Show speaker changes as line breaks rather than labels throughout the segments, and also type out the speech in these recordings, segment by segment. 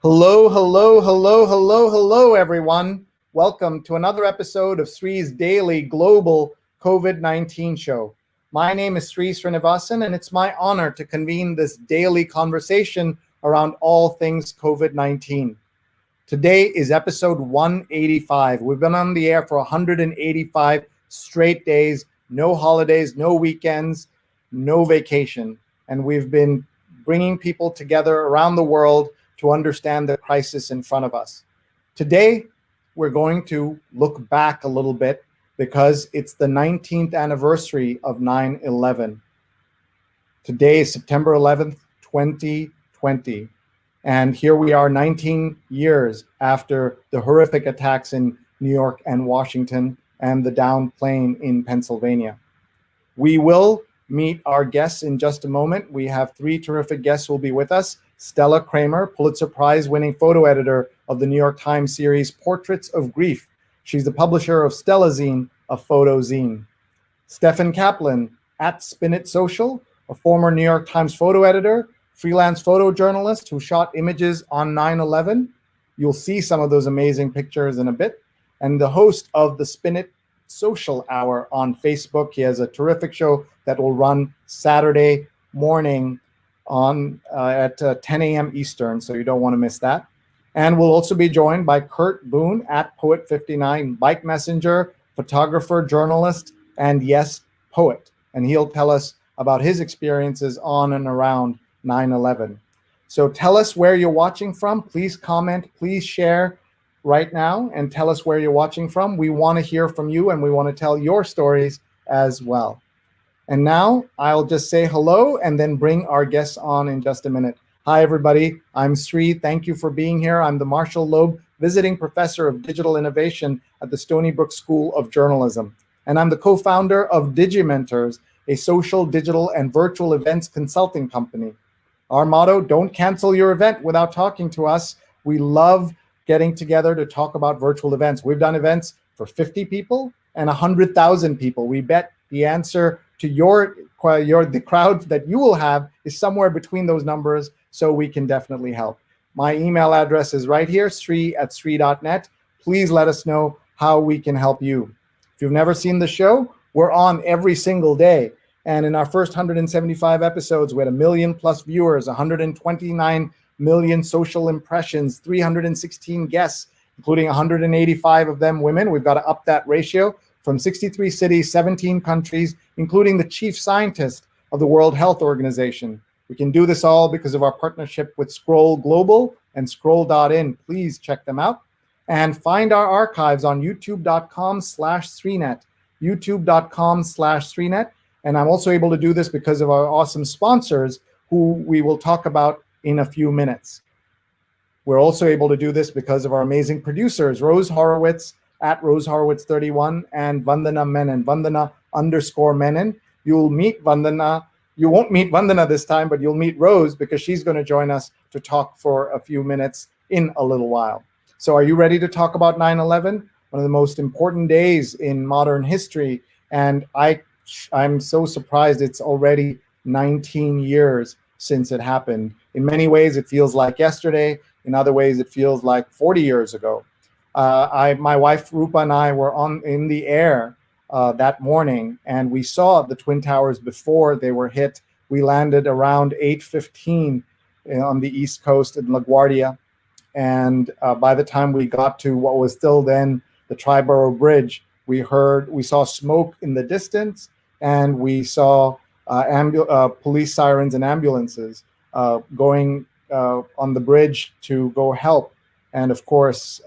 Hello, hello, hello, hello, hello, everyone. Welcome to another episode of Sree's daily global COVID-19 show. My name is Sree Sreenivasan, and it's my honor to convene this daily conversation around all things COVID-19. Today is episode 185. We've been on the air for 185 straight days, no holidays, no weekends, no vacation. And we've been bringing people together around the world to understand the crisis in front of us. Today, we're going to look back a little bit because it's the 19th anniversary of 9/11. Today is September 11th, 2020. And here we are 19 years after the horrific attacks in New York and Washington and the downed plane in Pennsylvania. We will meet our guests in just a moment. We have three terrific guests who will be with us. Stella Kramer, Pulitzer Prize-winning photo editor of the New York Times series Portraits of Grief. She's the publisher of Stella Zine, a photo zine. Steffen Kaplan, at Spin It Social, a former New York Times photo editor, freelance photojournalist who shot images on 9/11. You'll see some of those amazing pictures in a bit. And the host of the Spin It Social Hour on Facebook. He has a terrific show that will run Saturday morning at 10 a.m. Eastern, so you don't want to miss that. And we'll also be joined by Kurt Boone at Poet59, bike messenger, photographer, journalist, and yes, poet. And he'll tell us about his experiences on and around 9/11. So tell us where you're watching from. Please comment, please share right now and tell us where you're watching from. We want to hear from you and we want to tell your stories as well. And now I'll just say hello and then bring our guests on in just a minute. Hi, everybody. I'm Sree. Thank you for being here. I'm the Marshall Loeb Visiting Professor of Digital Innovation at the Stony Brook School of Journalism. And I'm the co-founder of Digimentors, a social, digital, and virtual events consulting company. Our motto, don't cancel your event without talking to us. We love getting together to talk about virtual events. We've done events for 50 people and 100,000 people. We bet the answer to the crowd that you will have is somewhere between those numbers, so we can definitely help. My email address is right here, sree@sree.net. Please let us know how we can help you. If you've never seen the show, we're on every single day. And in our first 175 episodes, we had 1 million plus viewers, 129 million social impressions, 316 guests, including 185 of them women. We've got to up that ratio from 63 cities, 17 countries, including the chief scientist of the World Health Organization. We can do this all because of our partnership with Scroll Global and Scroll.in. Please check them out. And find our archives on youtube.com/Sreenet, youtube.com/Sreenet. And I'm also able to do this because of our awesome sponsors who we will talk about in a few minutes. We're also able to do this because of our amazing producers, Rose Horowitz at Rose Horowitz 31 and Vandana Menon, Vandana_Menon. You'll meet Vandana. You won't meet Vandana this time, but you'll meet Rose because she's going to join us to talk for a few minutes in a little while. So are you ready to talk about 9/11? One of the most important days in modern history. And I'm so surprised it's already 19 years since it happened. In many ways, it feels like yesterday. In other ways, it feels like 40 years ago. My wife Rupa and I were in the air that morning, and we saw the Twin Towers before they were hit. We landed around 8:15 on the East Coast in LaGuardia, and by the time we got to what was still then the Triborough Bridge, we saw smoke in the distance, and we saw police sirens and ambulances going on the bridge to go help. And of course,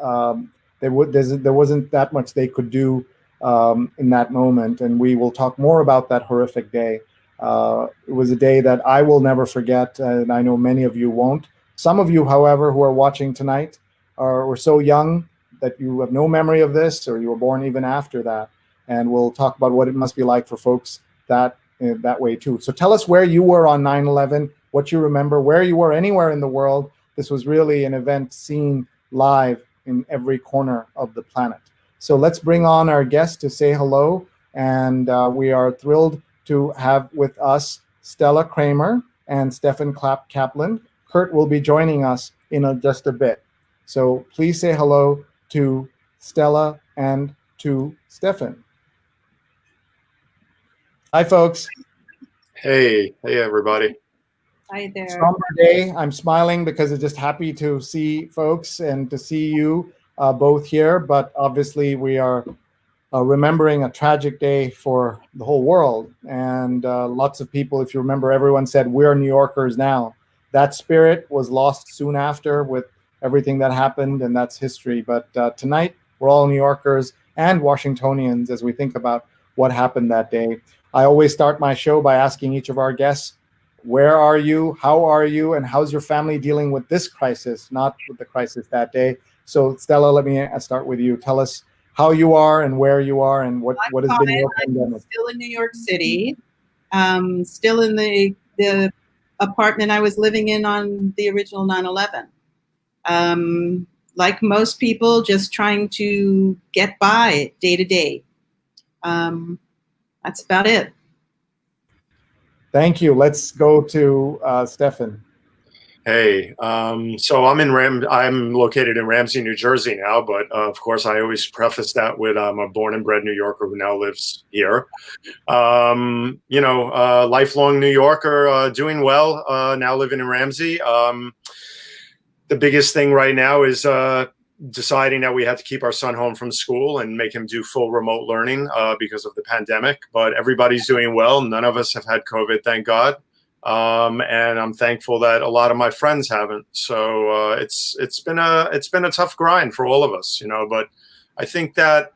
there wasn't that much they could do in that moment. And we will talk more about that horrific day. It was a day that I will never forget, and I know many of you won't. Some of you, however, who are watching tonight were so young that you have no memory of this, or you were born even after that. And we'll talk about what it must be like for folks that way too. So tell us where you were on 9/11, what you remember, where you were anywhere in the world. This was really an event seen live in every corner of the planet. So let's bring on our guest to say hello. And we are thrilled to have with us Stella Kramer and Steffen Kaplan. Kurt will be joining us in just a bit. So please say hello to Stella and to Steffen. Hi, folks.
Hey everybody.
Hi there.
Somber day. I'm smiling because I'm just happy to see folks and to see you both here. But obviously, we are remembering a tragic day for the whole world. And lots of people, if you remember, everyone said, we're New Yorkers now. That spirit was lost soon after with everything that happened, and that's history. But tonight, we're all New Yorkers and Washingtonians as we think about what happened that day. I always start my show by asking each of our guests, where are you, how are you, and how's your family dealing with this crisis, not with the crisis that day. So Stella, let me start with you. Tell us how you are and where you are and what has been your pandemic.
I'm still in New York City, still in the apartment I was living in on the original 9/11. Like most people, just trying to get by day to day. That's about it.
Thank you. Let's go to Steffen.
Hey, so I'm located in Ramsey, New Jersey now, but of course I always preface that with I'm a born and bred New Yorker who now lives here. Lifelong New Yorker, doing well, now living in Ramsey. The biggest thing right now is deciding that we have to keep our son home from school and make him do full remote learning because of the pandemic. But everybody's doing well. None of us have had COVID, thank God. And I'm thankful that a lot of my friends haven't. So it's been a tough grind for all of us, But I think that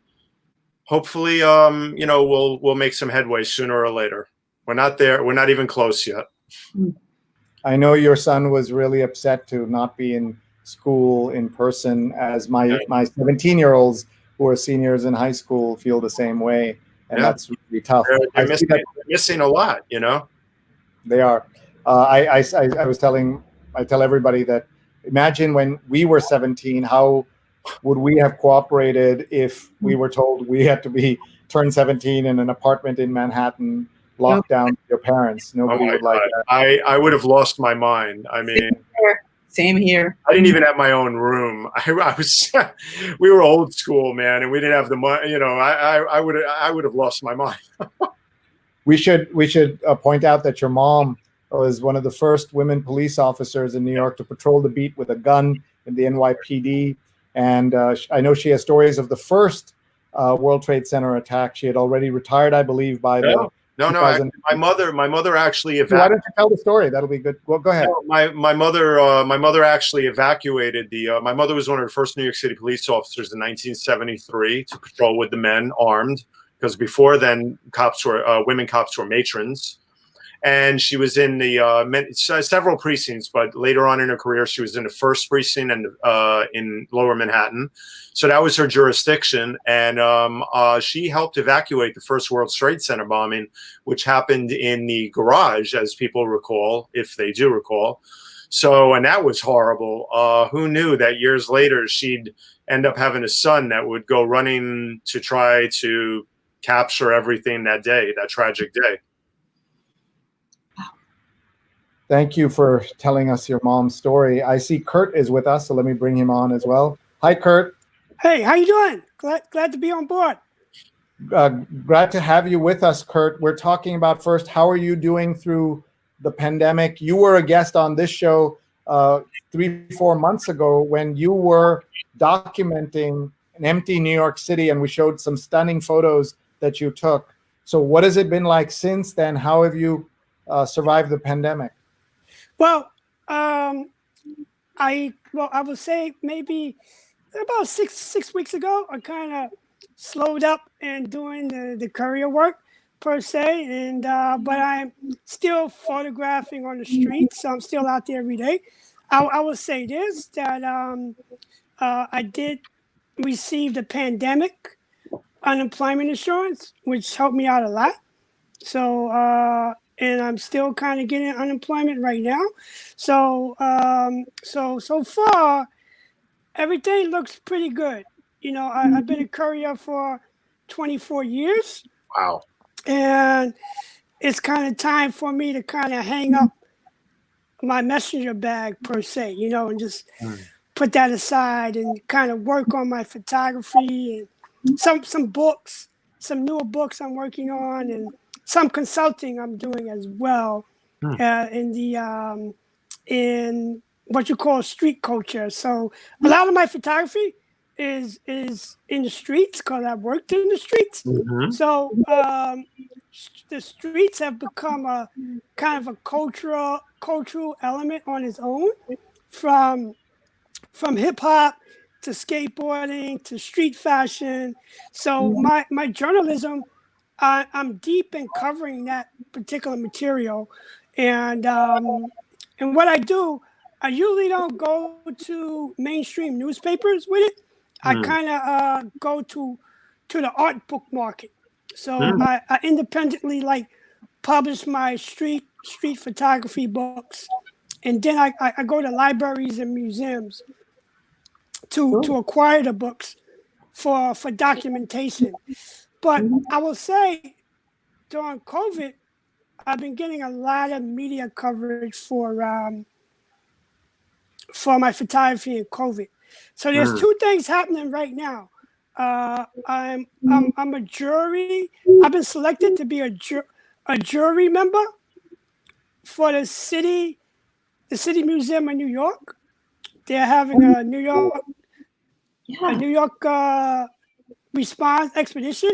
hopefully, we'll make some headway sooner or later. We're not there. We're not even close yet.
I know your son was really upset to not be in school in person, as my 17-year-olds who are seniors in high school feel the same way, and that's really tough.
They're missing a lot,
They are. I tell everybody that imagine when we were 17, how would we have cooperated if we were told we had to turn 17 in an apartment in Manhattan, locked down with your parents? Nobody would like that.
I would have lost my mind. I mean,
same here.
I didn't even have my own room. We were old school, man, and we didn't have the money. I would have lost my mind.
We should point out that your mom was one of the first women police officers in New York to patrol the beat with a gun in the NYPD. And I know she has stories of the first World Trade Center attack. She had already retired, I believe, by the...
No. My mother actually evacuated.
Why don't you tell the story? That'll be good. Well, go ahead.
My mother actually evacuated my mother was one of the first New York City police officers in 1973 to patrol with the men armed, because before then women cops were matrons. And she was in the several precincts, but later on in her career, she was in the first precinct and in Lower Manhattan. So that was her jurisdiction. And she helped evacuate the first World Trade Center bombing, which happened in the garage, as people recall, if they do recall. So, and that was horrible. Who knew that years later she'd end up having a son that would go running to try to capture everything that day, that tragic day.
Thank you for telling us your mom's story. I see Kurt is with us, so let me bring him on as well. Hi, Kurt.
Hey, how you doing? Glad to be on board.
Glad to have you with us, Kurt. We're talking about first, how are you doing through the pandemic? You were a guest on this show 3-4 months ago when you were documenting an empty New York City, and we showed some stunning photos that you took. So what has it been like since then? How have you survived the pandemic?
Well, I would say maybe about six weeks ago, I kind of slowed up in doing the courier work per se, and but I'm still photographing on the streets. So I'm still out there every day. I would say this, that I did receive the pandemic unemployment insurance, which helped me out a lot. So and I'm still kind of getting unemployment right now. So so far, everything looks pretty good. I've been a courier for 24 years.
Wow.
And it's kind of time for me to kind of hang up my messenger bag per se, and just
Mm.
put that aside and kind of work on my photography and some books, some newer books I'm working on, and some consulting I'm doing as well in what you call street culture. So a lot of my photography is in the streets because I've worked in the streets.
Mhm.
So the streets have become a kind of a cultural element on its own, from hip hop to skateboarding to street fashion. So my journalism, I'm deep in covering that particular material, and what I do, I usually don't go to mainstream newspapers with it. I
Mm.
kind of go to the art book market. So
Mm.
I independently publish my street photography books, and then I go to libraries and museums to acquire the books for documentation. But I will say, during COVID, I've been getting a lot of media coverage for my photography in COVID. So there's two things happening right now. I'm a jury. I've been selected to be a jury member for the city museum in New York. They're having a New York response expedition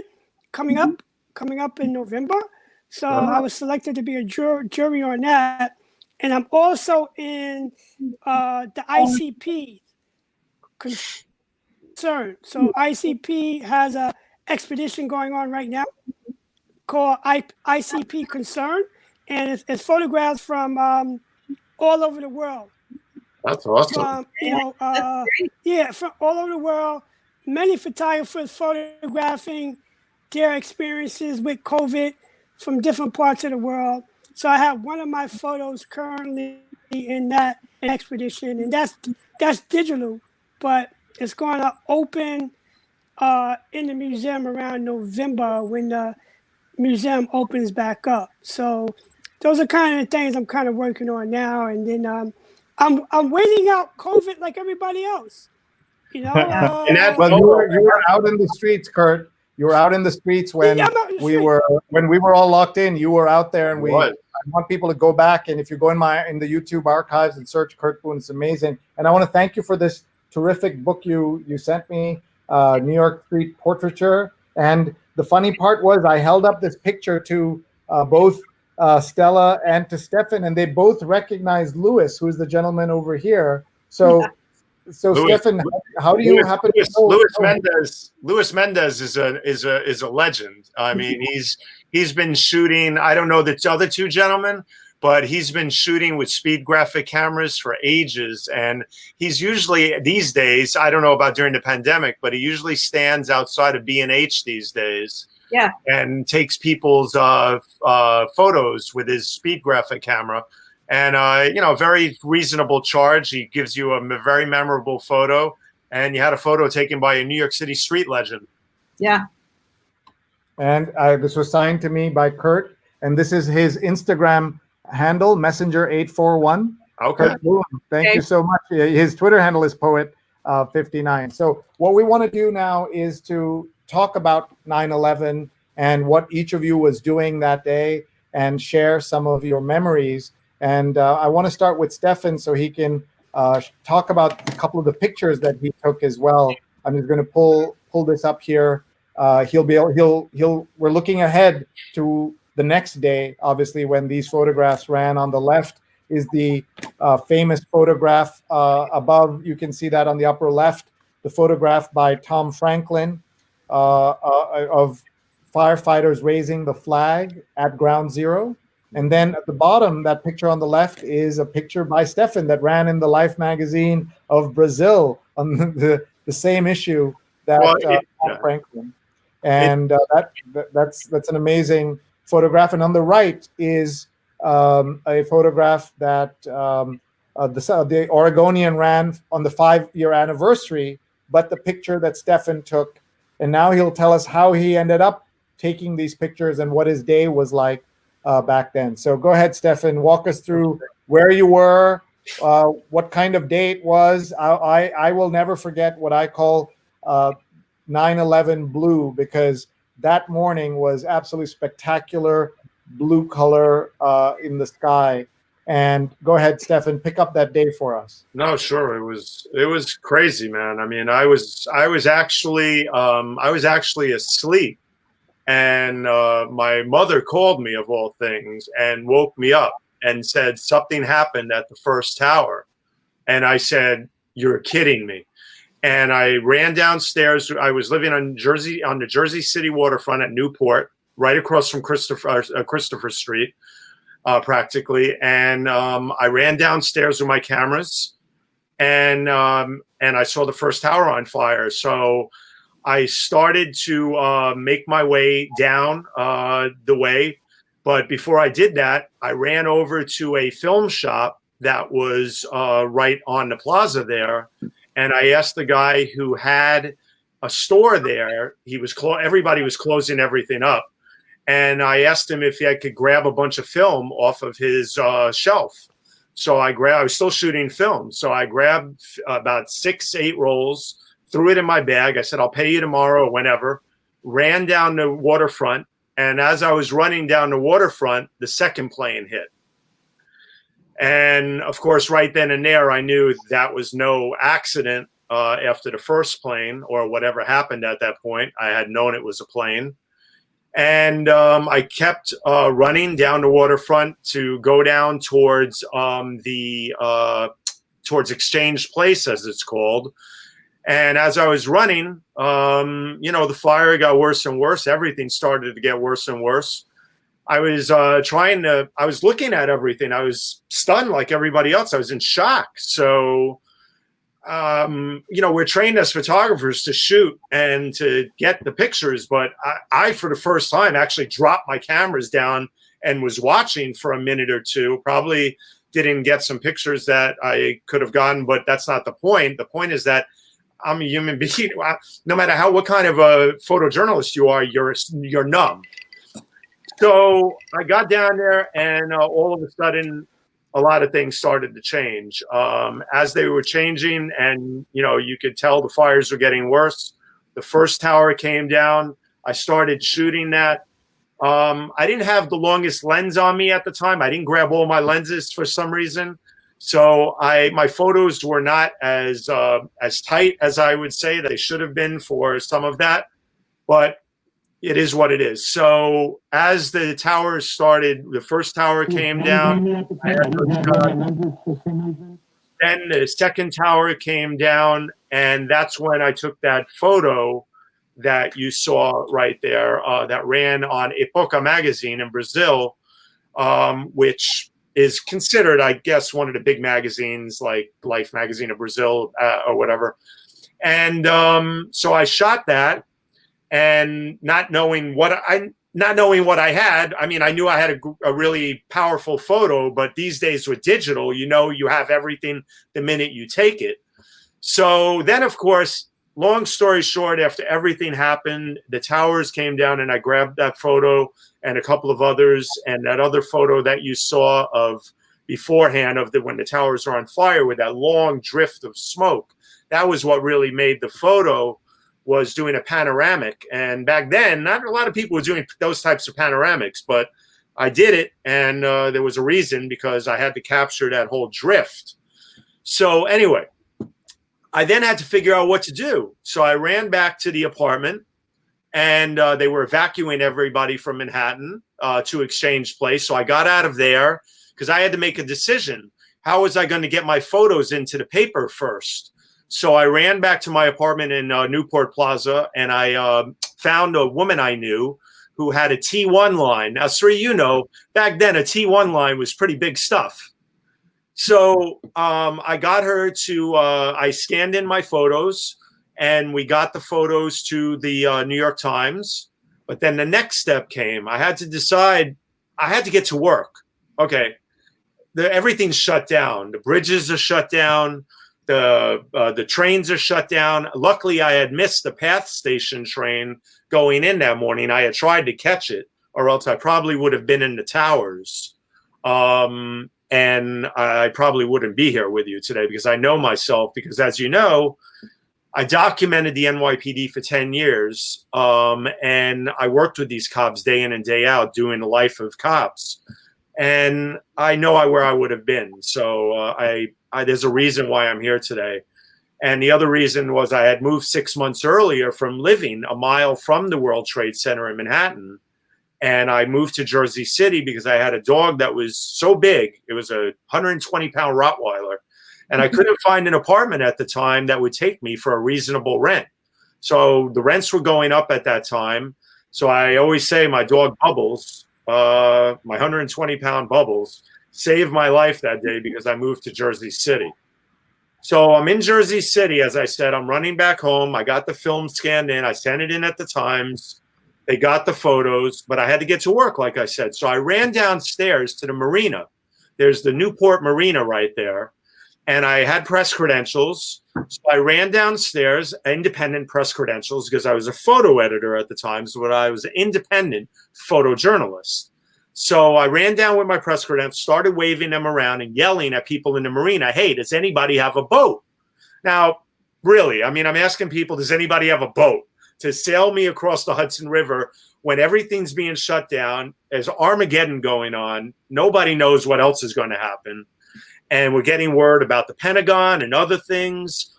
coming up in November. So I was selected to be a jury on that, and I'm also in the ICP concern. So ICP has a expedition going on right now called ICP Concern, and it's photographs from all over the world.
That's awesome.
From all over the world. Many photographers photographing their experiences with COVID from different parts of the world. So I have one of my photos currently in that expedition, and that's digital, but it's going to open in the museum around November when the museum opens back up. So those are kind of the things I'm kind of working on now, and then I'm waiting out COVID like everybody else.
And that,
well, you were out in the streets, Kurt. You were out in the streets when we were all locked in. You were out there, and I want people to go back, and if you go in the YouTube archives and search Kurt Boone, it's amazing. And I want to thank you for this terrific book you sent me, New York Street Portraiture. And the funny part was I held up this picture to both Stella and to Steffen, and they both recognized Louis, who's the gentleman over here. So. So Louis, Steffen, how do you happen to know?
Louis Mendez is a legend. I mean, he's been shooting. I don't know the other two gentlemen, but he's been shooting with speed graphic cameras for ages. And he's usually these days, I don't know about during the pandemic, but he usually stands outside of B&H these days.
Yeah,
and takes people's photos with his speed graphic camera. And, very reasonable charge. He gives you a very memorable photo. And you had a photo taken by a New York City street legend.
Yeah.
And this was signed to me by Kurt. And this is his Instagram handle, Messenger841.
Okay.
Thank you so much. His Twitter handle is Poet59. So what we want to do now is to talk about 9/11 and what each of you was doing that day and share some of your memories. And I want to start with Steffen so he can talk about a couple of the pictures that he took as well. I'm just going to pull this up here. We're looking ahead to the next day, obviously, when these photographs ran. On the left is the famous photograph above. You can see that on the upper left, the photograph by Tom Franklin of firefighters raising the flag at Ground Zero. And then at the bottom, that picture on the left is a picture by Steffen that ran in the Life magazine of Brazil on the same issue that Tom Franklin. And that's an amazing photograph. And on the right is a photograph that the Oregonian ran on the 5-year anniversary, but the picture that Steffen took. And now he'll tell us how he ended up taking these pictures and what his day was like back then. So go ahead, Steffen, walk us through where you were, what kind of day it was. I will never forget what I call 9/11 blue, because that morning was absolutely spectacular blue color in the sky. And go ahead, Steffen, pick up that day for us.
No, sure. It was crazy, man. I mean, I was actually asleep, and my mother called me, of all things, and woke me up and said something happened at the first tower. And I said, "You're kidding me." And I ran downstairs. I was living on the Jersey City waterfront at Newport, right across from Christopher Street, practically. And I ran downstairs with my cameras, and I saw the first tower on fire. So I started to make my way down the way. But before I did that, I ran over to a film shop that was right on the plaza there. And I asked the guy who had a store there, everybody was closing everything up. And I asked him if I could grab a bunch of film off of his shelf. So I was still shooting film. So I grabbed about 6-8 rolls, threw it in my bag. I said, "I'll pay you tomorrow or whenever." Ran down the waterfront. And as I was running down the waterfront, the second plane hit. And of course, right then and there, I knew that was no accident after the first plane or whatever happened at that point. I had known it was a plane. And I kept running down the waterfront to go down towards towards Exchange Place, as it's called. And as I was running, the fire got worse and worse. Everything started to get worse and worse. I was I was looking at everything. I was stunned like everybody else. I was in shock. So, we're trained as photographers to shoot and to get the pictures. But I, for the first time, actually dropped my cameras down and was watching for a minute or two. Probably didn't get some pictures that I could have gotten, but that's not the point. The point is that I'm a human being. No matter what kind of a photojournalist you are, you're numb. So I got down there, and all of a sudden, a lot of things started to change. As they were changing, and you could tell the fires were getting worse. The first tower came down. I started shooting that. I didn't have the longest lens on me at the time. I didn't grab all my lenses for some reason. So my photos were not as tight as I would say they should have been for some of that, but it is what it is. So as the towers started, the first tower came down. Then the second tower came down, and that's when I took that photo that you saw right there that ran on Epoca magazine in Brazil, which is considered, I guess, one of the big magazines like Life magazine of Brazil or whatever. And so I shot that, and not knowing what I had. I mean, I knew I had a really powerful photo, but these days with digital, you have everything the minute you take it. So then, of course, long story short, after everything happened, the towers came down, and I grabbed that photo and a couple of others, and that other photo that you saw of beforehand of when the towers were on fire with that long drift of smoke. That was what really made the photo, was doing a panoramic. And back then, not a lot of people were doing those types of panoramics, but I did it, and there was a reason, because I had to capture that whole drift. So anyway, I then had to figure out what to do. So I ran back to the apartment, and they were evacuating everybody from Manhattan to Exchange Place. So I got out of there because I had to make a decision. How was I going to get my photos into the paper first? So I ran back to my apartment in Newport Plaza, and I found a woman I knew who had a T1 line. Now, Sree, back then a T1 line was pretty big stuff. So I got her to, I scanned in my photos, and we got the photos to the New York Times. But then the next step came. I had to decide, I had to get to work. Okay, everything's shut down. The bridges are shut down. The trains are shut down. Luckily, I had missed the Path Station train going in that morning. I had tried to catch it, or else I probably would have been in the towers. and I probably wouldn't be here with you today because I know myself, because as you know, I documented the NYPD for 10 years, and I worked with these cops day in and day out doing the life of cops. And I know where I would have been. So there's a reason why I'm here today. And the other reason was I had moved 6 months earlier from living a mile from the World Trade Center in Manhattan. And I moved to Jersey City because I had a dog that was so big. It was a 120-pound Rottweiler. And I couldn't find an apartment at the time that would take me for a reasonable rent. So the rents were going up at that time. So I always say my dog Bubbles, my 120-pound Bubbles, saved my life that day because I moved to Jersey City. So I'm in Jersey City, as I said. I'm running back home. I got the film scanned in. I sent it in at the Times. They got the photos, but I had to get to work, like I said. So I ran downstairs to the marina. There's the Newport Marina right there. And I had press credentials. So I ran downstairs, independent press credentials, because I was a photo editor at the time. So I was an independent photojournalist. So I ran down with my press credentials, started waving them around and yelling at people in the marina, hey, does anybody have a boat? Now, really, I mean, I'm asking people, does anybody have a boat to sail me across the Hudson River when everything's being shut down? There's Armageddon going on. Nobody knows what else is going to happen. And we're getting word about the Pentagon and other things.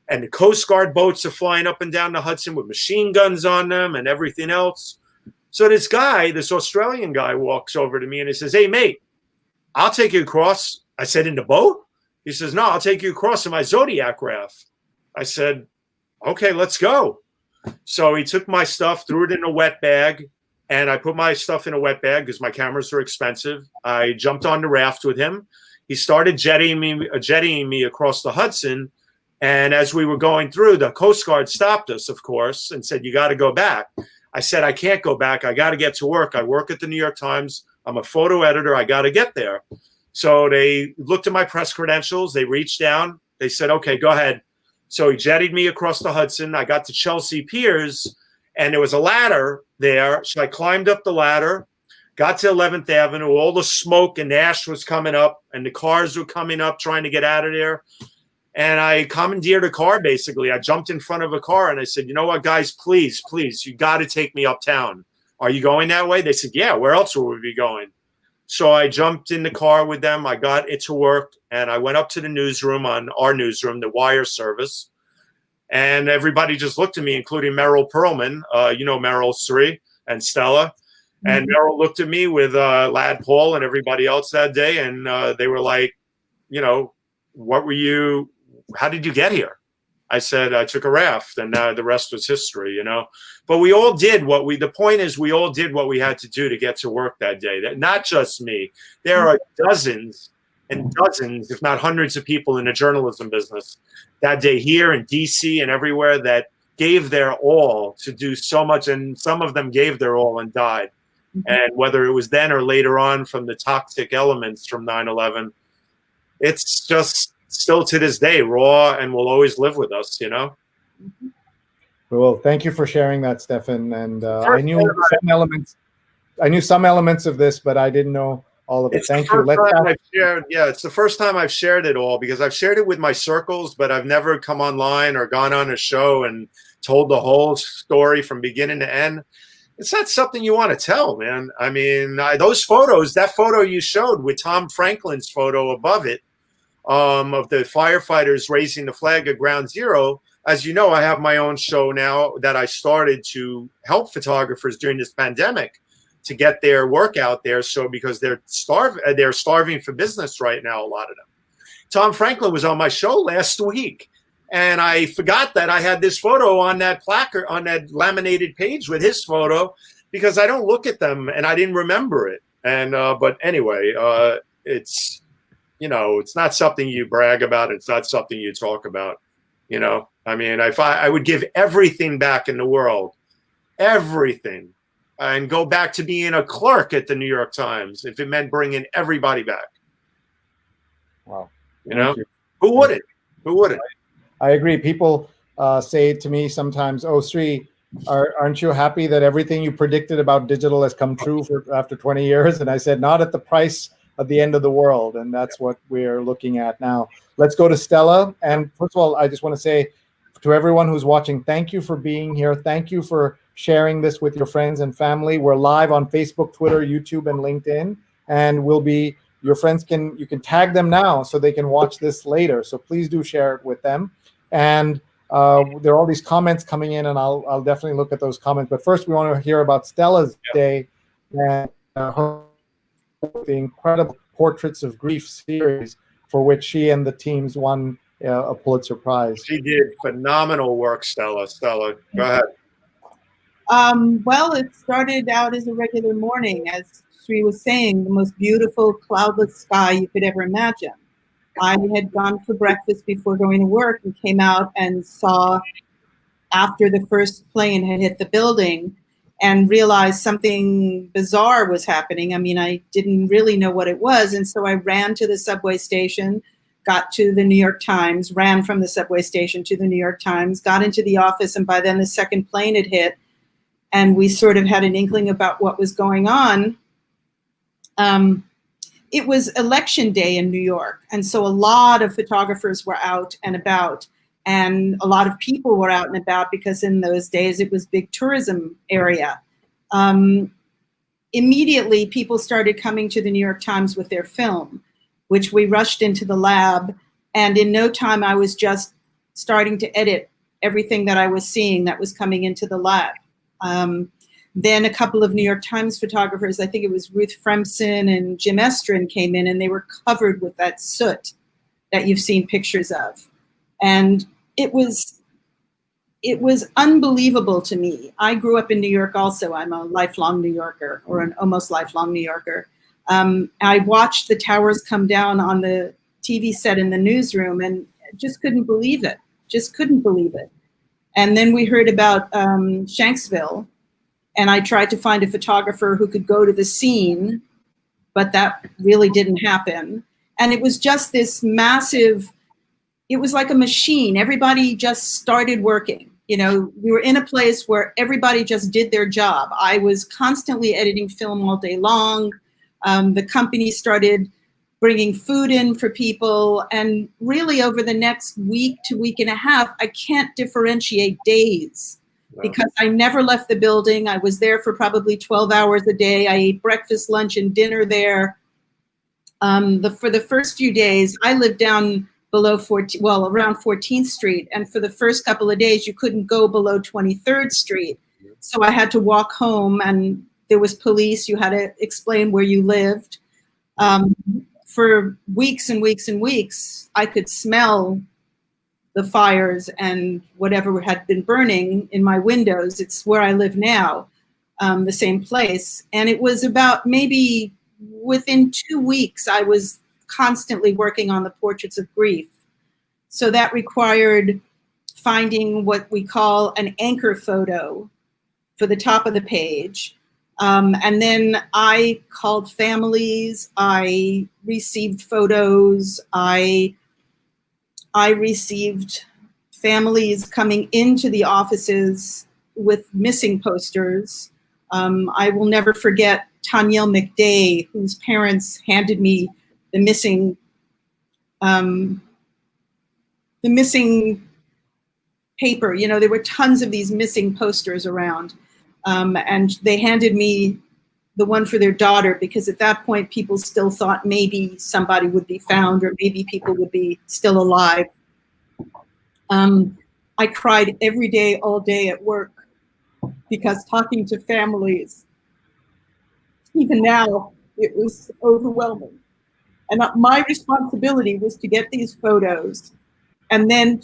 And the Coast Guard boats are flying up and down the Hudson with machine guns on them and everything else. So this guy, this Australian guy, walks over to me and he says, hey, mate, I'll take you across. I said, in the boat? He says, no, I'll take you across in my Zodiac raft. I said, okay, let's go. So he took my stuff, threw it in a wet bag, and I put my stuff in a wet bag because my cameras are expensive. I jumped on the raft with him. He started jettying me across the Hudson. And as we were going through, the Coast Guard stopped us, of course, and said, you got to go back. I said, I can't go back. I got to get to work. I work at the New York Times. I'm a photo editor. I got to get there. So they looked at my press credentials. They reached down. They said, okay, go ahead. So he jettied me across the Hudson. I got to Chelsea Piers, and there was a ladder there. So I climbed up the ladder, got to 11th Avenue. All the smoke and ash was coming up, and the cars were coming up trying to get out of there. And I commandeered a car, basically. I jumped in front of a car, and I said, you know what, guys, please, you got to take me uptown. Are you going that way? They said, yeah, where else would we be going? So I jumped in the car with them. I got it to work, and I went up to the newsroom, on our newsroom, the wire service. And everybody just looked at me, including Meryl Perlman, you know Meryl, Sree, and Stella. And Meryl looked at me with Lad Paul and everybody else that day, and they were like, you know, how did you get here? I said, I took a raft, and the rest was history, you know. But we all did the point is we all did what we had to do to get to work that day. Not just me. There are dozens and dozens, if not hundreds of people in the journalism business that day here in DC and everywhere that gave their all to do so much. And some of them gave their all and died. And whether it was then or later on from the toxic elements from 9/11, it's just still to this day raw and will always live with us, you know?
Well, thank you for sharing that, Steffen. And I knew some elements of this, but I didn't know all of it. Thank you.
It's the first time I've shared it all, because I've shared it with my circles, but I've never come online or gone on a show and told the whole story from beginning to end. It's not something you want to tell, man. I mean, those photos, that photo you showed with Tom Franklin's photo above it, of the firefighters raising the flag at Ground Zero. As you know, I have my own show now that I started to help photographers during this pandemic to get their work out there. So because they're starving for business right now, a lot of them. Tom Franklin was on my show last week, and I forgot that I had this photo on that placard, on that laminated page with his photo, because I don't look at them and I didn't remember it. And but anyway, it's, you know, it's not something you brag about. It's not something you talk about. You know, I mean, if I would give everything back in the world, everything, and go back to being a clerk at the New York Times if it meant bringing everybody back.
Wow.
You know, who wouldn't? Who wouldn't?
I agree. People say to me sometimes, oh, Sree, aren't you happy that everything you predicted about digital has come true after 20 years? And I said, not at the price of the end of the world, and that's what we're looking at now. Let's go to Stella. And first of all, I just want to say to everyone who's watching, thank you for being here. Thank you for sharing this with your friends and family. We're live on Facebook, Twitter, YouTube, and LinkedIn, and your friends you can tag them now so they can watch this later. So please do share it with them. And there are all these comments coming in, and I'll definitely look at those comments. But first, we want to hear about Stella's day and the incredible Portraits of Grief series, for which she and the teams won a Pulitzer Prize.
She did phenomenal work, Stella. Stella, go ahead.
Well, it started out as a regular morning, as Sree was saying, the most beautiful cloudless sky you could ever imagine. I had gone for breakfast before going to work and came out and saw, after the first plane had hit the building, and realized something bizarre was happening. I mean, I didn't really know what it was. And so I ran to the subway station, got to the New York Times, ran from the subway station to the New York Times, got into the office, and by then the second plane had hit. And we sort of had an inkling about what was going on. It was election day in New York. And so a lot of photographers were out and about. And a lot of people were out and about because in those days it was big tourism area. Immediately, people started coming to the New York Times with their film, which we rushed into the lab. And in no time, I was just starting to edit everything that I was seeing that was coming into the lab. Then a couple of New York Times photographers, I think it was Ruth Fremson and Jim Estrin, came in, and they were covered with that soot that you've seen pictures of. And it was unbelievable to me. I grew up in New York also. I'm a lifelong New Yorker, or an almost lifelong New Yorker. I watched the towers come down on the TV set in the newsroom and just couldn't believe it. Just couldn't believe it. And then we heard about Shanksville, and I tried to find a photographer who could go to the scene, but that really didn't happen. And it was just this massive, it was like a machine. Everybody just started working. You know, we were in a place where everybody just did their job. I was constantly editing film all day long. The company started bringing food in for people. And really over the next week to week and a half, I can't differentiate days because I never left the building. I was there for probably 12 hours a day. I ate breakfast, lunch, and dinner there. For the first few days, I lived down below around 14th Street. And for the first couple of days, you couldn't go below 23rd Street. So I had to walk home, and there was police. You had to explain where you lived. For weeks and weeks and weeks, I could smell the fires and whatever had been burning in my windows. It's where I live now, the same place. And it was about maybe within 2 weeks, I was constantly working on the Portraits of Grief. So that required finding what we call an anchor photo for the top of the page. And then I called families, I received photos, I received families coming into the offices with missing posters. I will never forget Tanyel McDay, whose parents handed me the missing paper. You know, there were tons of these missing posters around. And they handed me the one for their daughter, because at that point, people still thought maybe somebody would be found or maybe people would be still alive. I cried every day, all day at work, because talking to families, even now, it was overwhelming. And my responsibility was to get these photos, and then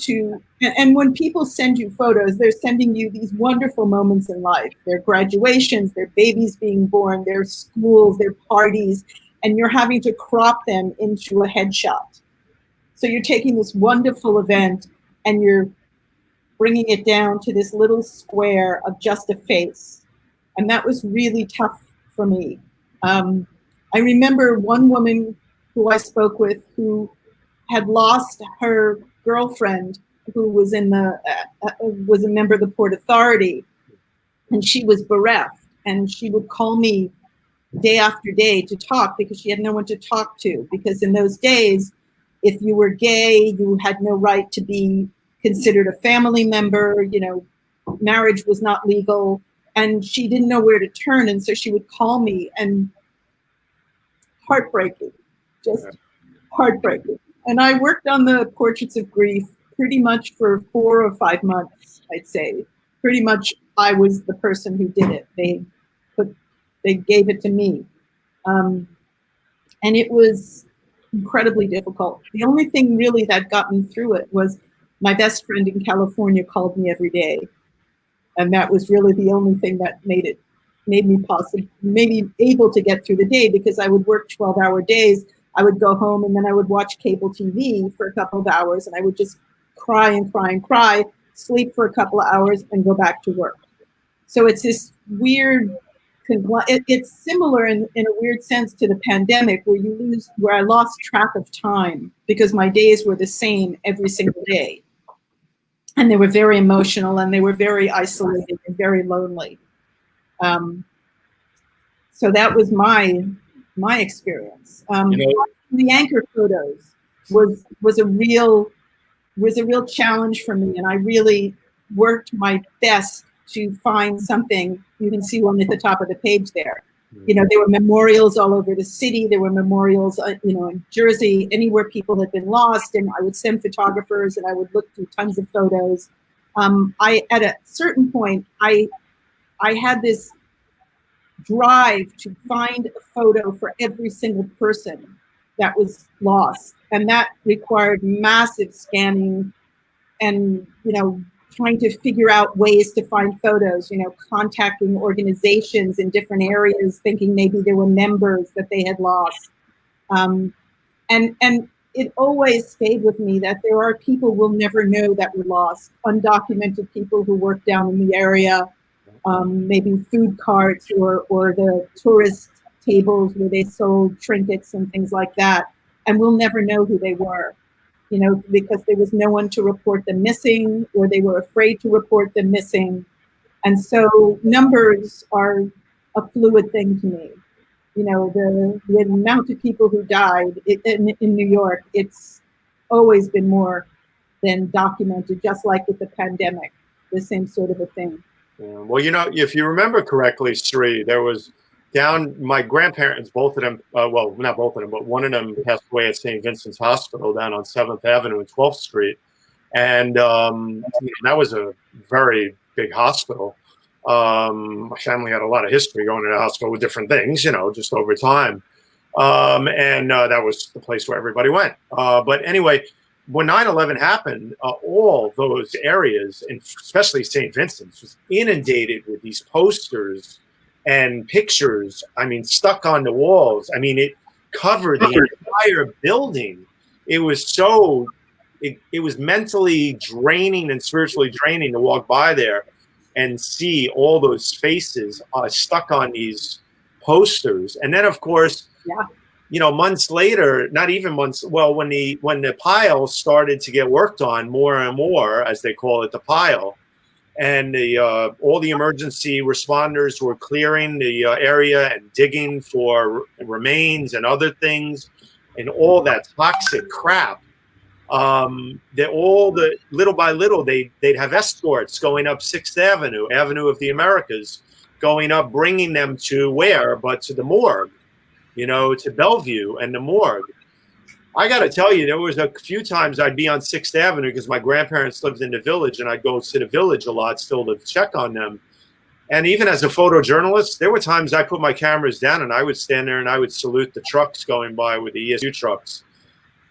and when people send you photos, they're sending you these wonderful moments in life, their graduations, their babies being born, their schools, their parties, and you're having to crop them into a headshot. So you're taking this wonderful event and you're bringing it down to this little square of just a face. And that was really tough for me. I remember one woman who I spoke with who had lost her girlfriend, who was was a member of the Port Authority, and she was bereft. And she would call me day after day to talk because she had no one to talk to. Because in those days, if you were gay, you had no right to be considered a family member. You know, marriage was not legal, and she didn't know where to turn. And so she would call me, and heartbreaking, just heartbreaking. And I worked on the Portraits of Grief pretty much for 4 or 5 months, I'd say. Pretty much I was the person who did it. They gave it to me. And it was incredibly difficult. The only thing really that got me through it was my best friend in California called me every day. And that was really the only thing that made me able to get through the day, because I would work 12-hour days. I would go home and then I would watch cable TV for a couple of hours, and I would just cry and cry and cry, sleep for a couple of hours, and go back to work. So it's this weird, it's similar in a weird sense to the pandemic, where I lost track of time because my days were the same every single day. And they were very emotional, and they were very isolated and very lonely. So that was my experience. The anchor photos was a real challenge for me, and I really worked my best to find something. You can see one at the top of the page there. You know, there were memorials all over the city. There were memorials, in Jersey, anywhere people had been lost. And I would send photographers, and I would look through tons of photos. At a certain point, I had this drive to find a photo for every single person that was lost. And that required massive scanning and, trying to figure out ways to find photos, contacting organizations in different areas, thinking maybe there were members that they had lost. And it always stayed with me that there are people we'll never know that were lost, undocumented people who worked down in the area, maybe food carts or the tourist tables where they sold trinkets and things like that. And we'll never know who they were. Because there was no one to report them missing, or they were afraid to report them missing. And so numbers are a fluid thing to me. The amount of people who died in New York, it's always been more than documented, just like with the pandemic, the same sort of a thing.
Yeah. Well, if you remember correctly, Sree, there was my grandparents, both of them, well, not both of them, but one of them passed away at St. Vincent's Hospital down on 7th Avenue and 12th Street. And that was a very big hospital. My family had a lot of history going to the hospital with different things, just over time. And that was the place where everybody went. But anyway, when 9/11 happened, all those areas, and especially St. Vincent's, was inundated with these posters and pictures, stuck on the walls. It covered the entire building. It was it was mentally draining and spiritually draining to walk by there and see all those faces stuck on these posters. And then, of course, months later, not even months, well, when the pile started to get worked on more and more, as they call it, the pile, and all the emergency responders were clearing the area and digging for remains and other things, and all that toxic crap. Little by little, they'd have escorts going up 6th Avenue, Avenue of the Americas, going up, bringing them to where? But to the morgue, to Bellevue and the morgue. I got to tell you, there was a few times I'd be on 6th Avenue because my grandparents lived in the Village, and I'd go to the Village a lot still to check on them. And even as a photojournalist, there were times I put my cameras down and I would stand there and I would salute the trucks going by with the ESU trucks,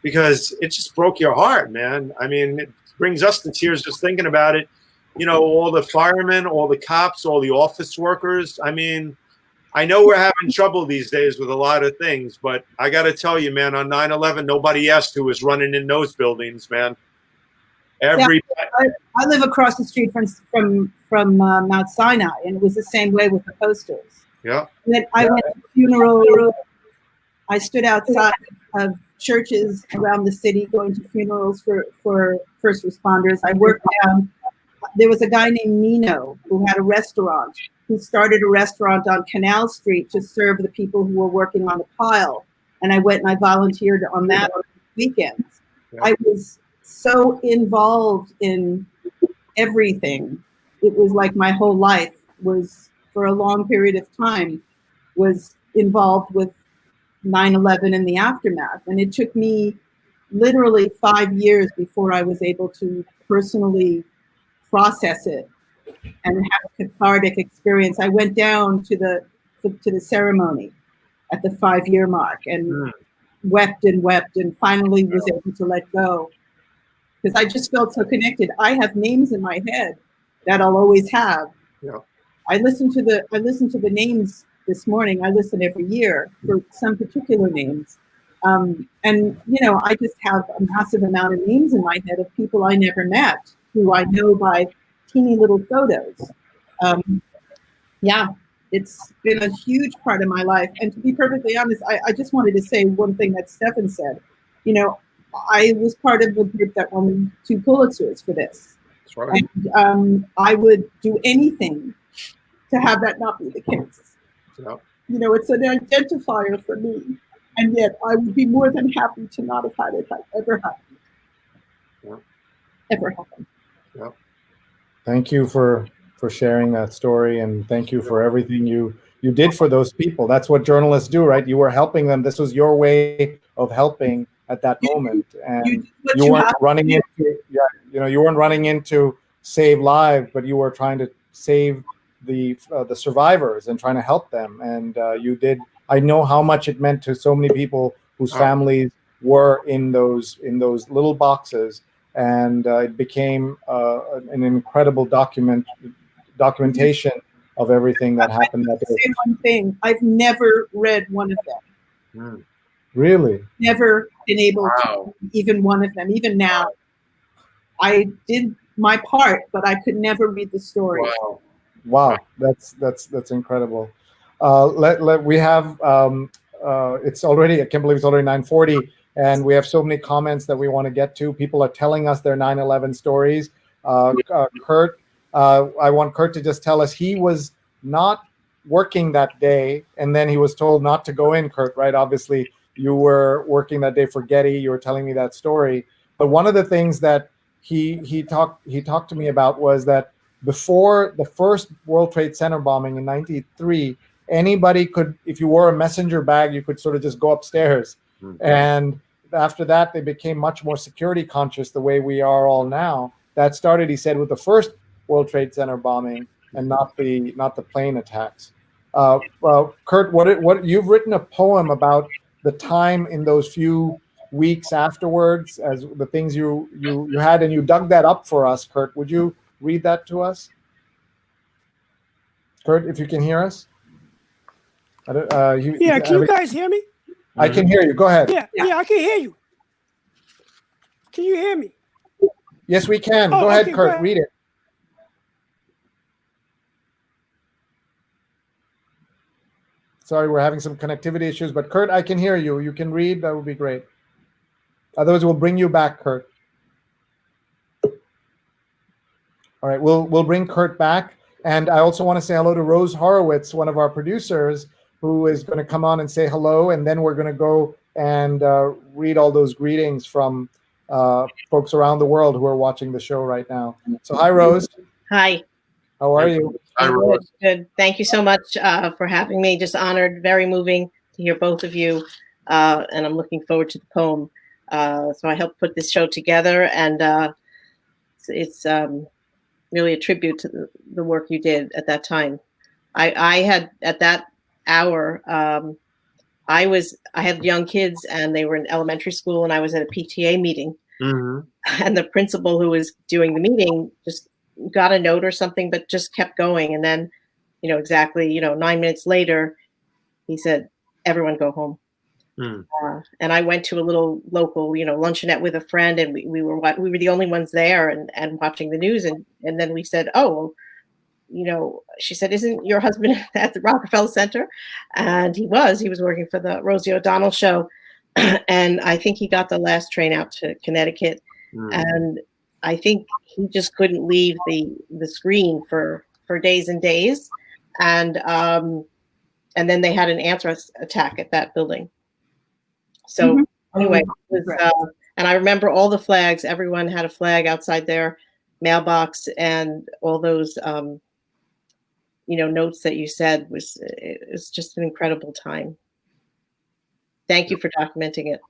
because it just broke your heart, man. It brings us to tears just thinking about it. All the firemen, all the cops, all the office workers. I know we're having trouble these days with a lot of things, but I got to tell you, man, on 9/11, nobody asked who was running in those buildings, man.
I live across the street from Mount Sinai, and it was the same way with the posters.
Yeah.
And then I went to funerals. I stood outside of churches around the city going to funerals for first responders. I worked down. There was a guy named Nino who had a restaurant who started a restaurant on Canal Street to serve the people who were working on the pile. And I went and I volunteered on that on weekends.
Yeah.
I was so involved in everything. It was like my whole life was, for a long period of time, was involved with 9/11 and the aftermath. And it took me literally 5 years before I was able to personally process it and have a cathartic experience. I went down to the ceremony at the 5-year mark and wept and finally was able to let go, because I just felt so connected. I have names in my head that I'll always have.
Yeah.
I listened to the names this morning. I listen every year for some particular names. And I just have a massive amount of names in my head of people I never met, who I know by teeny little photos. It's been a huge part of my life. And to be perfectly honest, I just wanted to say one thing that Steffen said. I was part of the group that won 2 Pulitzers for this.
That's right.
And I would do anything to have that not be the case.
Yeah.
It's an identifier for me. And yet I would be more than happy to not have had it ever happen.
Yeah.
Ever happen.
Yeah.
Thank you for sharing that story, and thank you for everything you did for those people. That's what journalists do, right? You were helping them. This was your way of helping at that moment, and you weren't running into you weren't running into save lives, but you were trying to save the survivors and trying to help them, and you did. I know how much it meant to so many people whose families were in those little boxes, and it became an incredible documentation of everything that happened that day.
Say one thing: I've never read one of them.
Really? Never
been able to read even one of them. Even now, I did my part, but I could never read the story.
Wow, that's incredible. We have it's already, I can't believe it's already 9:40, and we have so many comments that we want to get to. People are telling us their 9/11 stories. Kurt, I want Kurt to just tell us he was not working that day, and then he was told not to go in. Kurt, right? Obviously, you were working that day for Getty. You were telling me that story. But one of the things that he talked to me about was that before the first World Trade Center bombing in 1993, anybody could, if you wore a messenger bag, you could sort of just go upstairs. And after that, they became much more security conscious, the way we are all now. That started, he said, with the first World Trade Center bombing and not the plane attacks. Kurt, what you've written a poem about the time in those few weeks afterwards, as the things you had, and you dug that up for us. Kurt, would you read that to us? Kurt, if you can hear us.
Can you guys hear me?
I can hear you. Go ahead.
Yeah, I can hear you. Can you hear me?
Yes, we can. Go ahead, Kurt. Read it. Sorry, we're having some connectivity issues, but Kurt, I can hear you. You can read. That would be great. Otherwise, we'll bring you back, Kurt. All right, we'll bring Kurt back. And I also want to say hello to Rose Horowitz, one of our producers, who is going to come on and say hello. And then we're going to go and read all those greetings from folks around the world who are watching the show right now. So hi, Rose.
Hi.
How are you?
Hi, Rose.
Good. Thank you so much for having me. Just honored, very moving to hear both of you. And I'm looking forward to the poem. So I helped put this show together, and it's really a tribute to the work you did at that time. I had, at that hour, I had young kids, and they were in elementary school, and I was at a PTA meeting. And the principal who was doing the meeting just got a note or something, but just kept going. And then, exactly, 9 minutes later, he said, "Everyone go home." And I went to a little local, luncheonette with a friend, and we were the only ones there and watching the news. And then we said, "Oh, she said, isn't your husband at the Rockefeller Center?" And he was working for the Rosie O'Donnell show. And I think he got the last train out to Connecticut. And I think he just couldn't leave the screen for days and days. and then they had an anthrax attack at that building. So anyway, it was, and I remember all the flags. Everyone had a flag outside their mailbox, and all those notes that you said it's just an incredible time. Thank you for documenting it.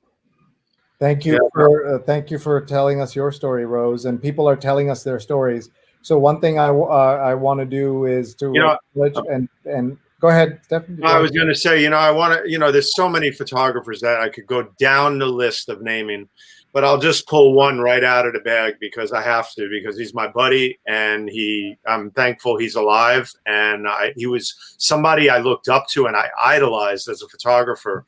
Thank you for telling us your story, Rose. And people are telling us their stories. So one thing I want to do is to and go ahead, Steffen.
I was going to say, I want to, there's so many photographers that I could go down the list of naming, but I'll just pull one right out of the bag because I have to, because he's my buddy, and I'm thankful he's alive. And he was somebody I looked up to and I idolized as a photographer.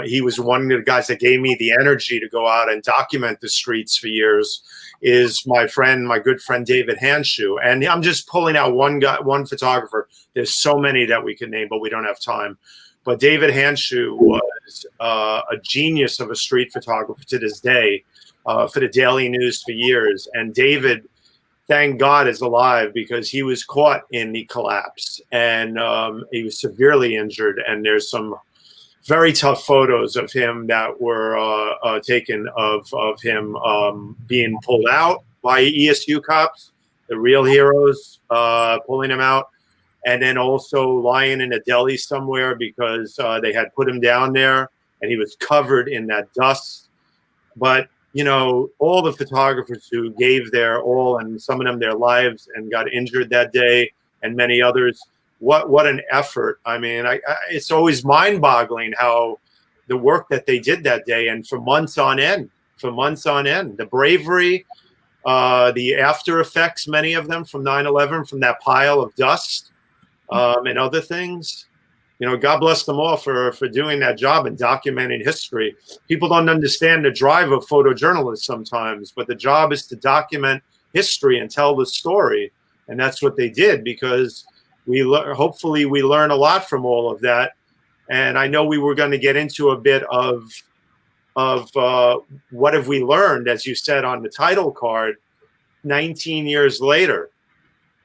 He was one of the guys that gave me the energy to go out and document the streets for years. Is my good friend David Handschuh. And I'm just pulling out one photographer. There's so many that we could name, but we don't have time. But David Handschuh was a genius of a street photographer to this day, for the Daily News for years. And David, thank God, is alive because he was caught in the collapse, and he was severely injured. And there's some very tough photos of him that were taken of him being pulled out by ESU cops, the real heroes, pulling him out, and then also lying in a deli somewhere because they had put him down there and he was covered in that dust. But, all the photographers who gave their all, and some of them their lives, and got injured that day, and many others, what an effort. I mean, it's always mind-boggling how the work that they did that day, and for months on end, the bravery, the after effects, many of them from 9/11, from that pile of dust, and other things. God bless them all for doing that job and documenting history. People don't understand the drive of photojournalists sometimes, but the job is to document history and tell the story. And that's what they did, because hopefully we learn a lot from all of that. And I know we were going to get into a bit of what have we learned, as you said on the title card, 19 years later.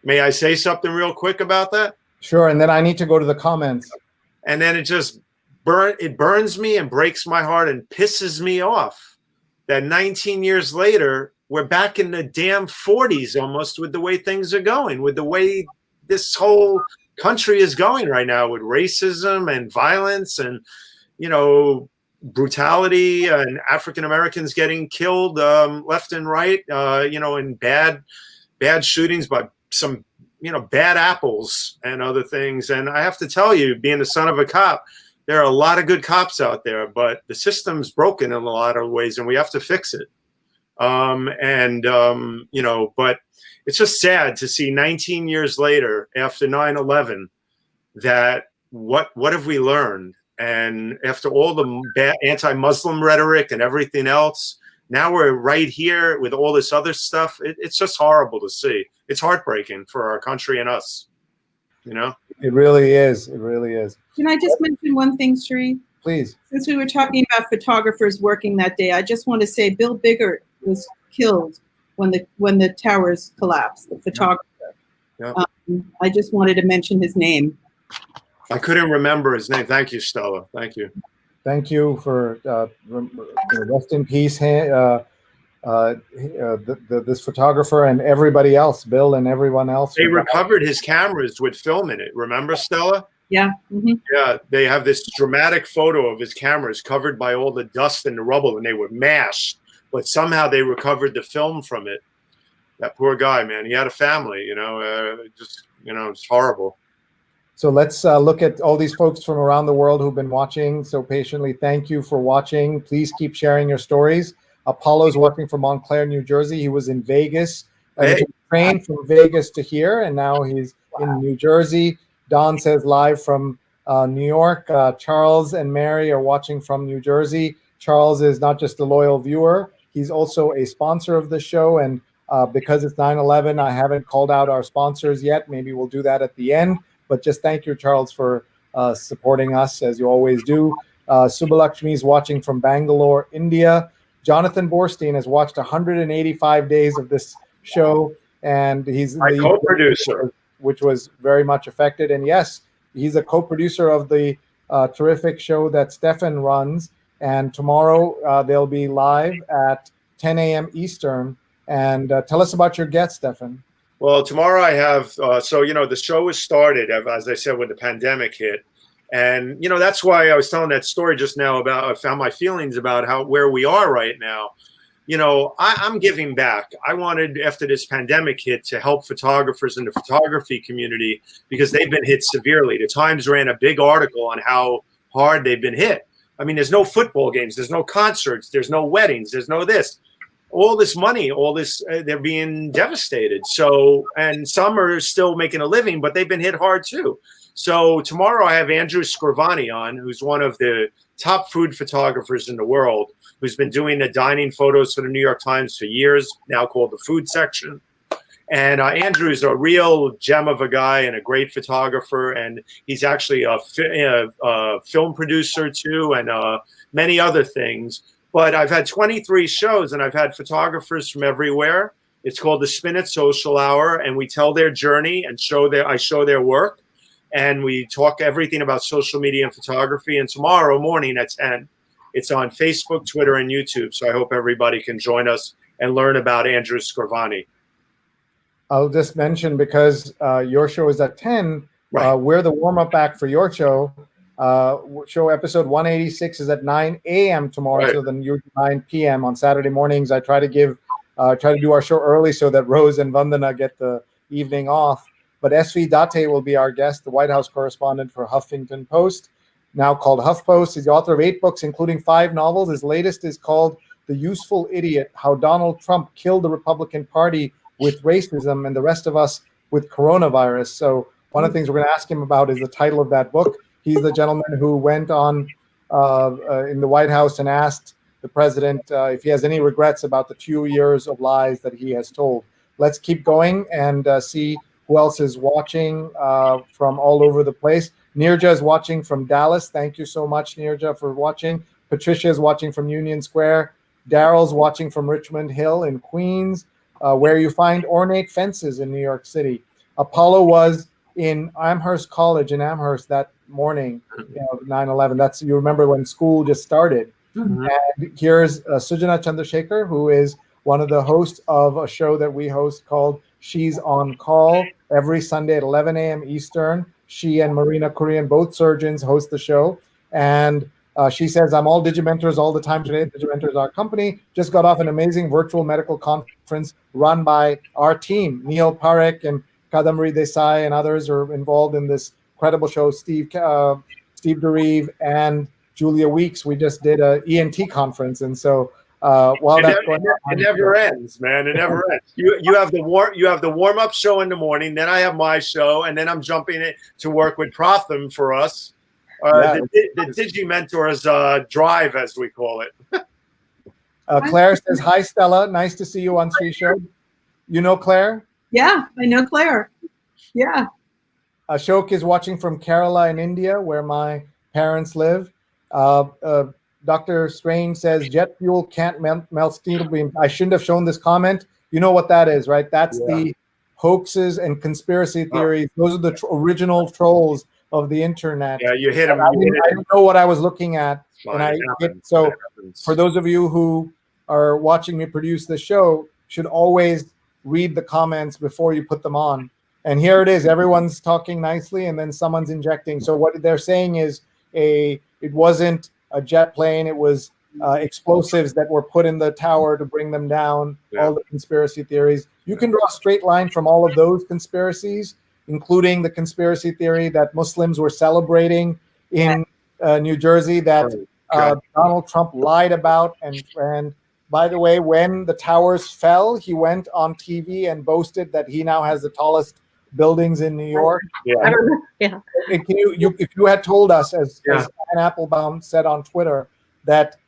May I say something real quick about that?
Sure, and then I need to go to the comments.
And then it burns me and breaks my heart and pisses me off that 19 years later, we're back in the damn 40s almost with the way things are going, with the way this whole country is going right now, with racism and violence and, brutality, and African Americans getting killed left and right, in bad shootings by some, bad apples and other things. And I have to tell you, being the son of a cop, there are a lot of good cops out there, but the system's broken in a lot of ways and we have to fix it. But it's just sad to see 19 years later, after 9/11, that what have we learned? And after all the anti-Muslim rhetoric and everything else, now we're right here with all this other stuff. It's just horrible to see. It's heartbreaking for our country and us,
It really is. It really is.
Can I just mention one thing, Sree?
Please.
Since we were talking about photographers working that day, I just want to say Bill Bigert was killed when the towers collapsed, the photographer.
Yeah.
I just wanted to mention his name.
I couldn't remember his name. Thank you, Stella. Thank you.
Thank you for rest in peace, this photographer and everybody else, Bill and everyone else.
They recovered his cameras with film in it. Remember, Stella?
Yeah. Mm-hmm.
Yeah, they have this dramatic photo of his cameras covered by all the dust and the rubble, and they were mashed. But somehow they recovered the film from it. That poor guy, man. He had a family, it's horrible.
So let's look at all these folks from around the world who've been watching so patiently. Thank you for watching. Please keep sharing your stories. Apollo's working from Montclair, New Jersey. He was in Vegas. He took a train from Vegas to here, and now he's in New Jersey. Don says live from New York. Charles and Mary are watching from New Jersey. Charles is not just a loyal viewer, he's also a sponsor of the show. And because it's 9/11, I haven't called out our sponsors yet. Maybe we'll do that at the end. But just thank you, Charles, for supporting us, as you always do. Subbalakshmi is watching from Bangalore, India. Jonathan Borstein has watched 185 days of this show, and he's
my co-producer.
which was very much affected. And yes, he's a co-producer of the terrific show that Steffen runs. And tomorrow they'll be live at 10 a.m. Eastern. And tell us about your guest, Steffen.
Well, tomorrow I have, the show was started, as I said, when the pandemic hit. And, that's why I was telling that story just now about, I found my feelings about where we are right now. I'm giving back. I wanted, after this pandemic hit, to help photographers in the photography community because they've been hit severely. The Times ran a big article on how hard they've been hit. I mean, there's no football games, there's no concerts, there's no weddings, there's no this. All this money, they're being devastated. So, and some are still making a living, but they've been hit hard too. So tomorrow I have Andrew Scrivani on, who's one of the top food photographers in the world, who's been doing the dining photos for the New York Times for years, now called the Food Section. And Andrew's a real gem of a guy and a great photographer. And he's actually a film producer too, and many other things. But I've had 23 shows and I've had photographers from everywhere. It's called the Spin It Social Hour, and we tell their journey and I show their work. And we talk everything about social media and photography. And tomorrow morning at 10, it's on Facebook, Twitter, and YouTube. So I hope everybody can join us and learn about Andrew Scrivani.
I'll just mention, because your show is at 10,
right.
We're the warm-up act for your show. Show episode 186 is at 9 a.m. tomorrow,
right.
So then you're 9 p.m. on Saturday mornings. I try to do our show early so that Rose and Vandana get the evening off. But S.V. Date will be our guest, the White House correspondent for Huffington Post, now called HuffPost. He's the author of 8 books, including 5 novels. His latest is called The Useful Idiot: How Donald Trump Killed the Republican Party with Racism and the Rest of Us with Coronavirus. So one of the things we're going to ask him about is the title of that book. He's the gentleman who went on in the White House and asked the president if he has any regrets about the 2 years of lies that he has told. Let's keep going and see who else is watching from all over the place. Nirja is watching from Dallas. Thank you so much, Nirja, for watching. Patricia is watching from Union Square. Daryl's watching from Richmond Hill in Queens, where you find ornate fences in New York City. Apollo was in Amherst College in Amherst that morning, 9/11. That's, you remember when school just started. Mm-hmm. And here's Sujana Chandrasekhar, who is one of the hosts of a show that we host called She's on Call every Sunday at 11 a.m. Eastern. She and Marina Kurian, both surgeons, host the show. And she says, I'm all Digimentors all the time today. Digimentors, our company, just got off an amazing virtual medical conference run by our team. Neil Parekh and Kadamri Desai and others are involved in this incredible show. Steve Derive and Julia Weeks. We just did a ENT conference. And so while that's going on,
it never ends, man. It never ends. You have the warm up show in the morning, then I have my show, and then I'm jumping in to work with Protham for us. The Digimentors drive, as we call it.
Claire says, hi, Stella. Nice to see you on Sree Show. You know Claire?
Yeah, I know Claire. Yeah.
Ashok is watching from Kerala in India, where my parents live. Dr. Strange says, jet fuel can't melt steel beams. I shouldn't have shown this comment. You know what that is, right? That's the hoaxes and conspiracy theories. Those are the original trolls of the internet.
Yeah, you hit them.
I didn't know what I was looking at. So for those of you who are watching me produce the show, should always read the comments before you put them on. And here it is. Everyone's talking nicely, and then someone's injecting. So what they're saying is it wasn't a jet plane. It was explosives that were put in the tower to bring them down. Yeah. All the conspiracy theories. You can draw a straight line from all of those conspiracies, including the conspiracy theory that Muslims were celebrating in New Jersey that Donald Trump lied about. And by the way, when the towers fell, he went on TV and boasted that he now has the tallest buildings in New York.
Yeah. I don't know. Yeah.
If you had told us, as Ann Applebaum said on Twitter, that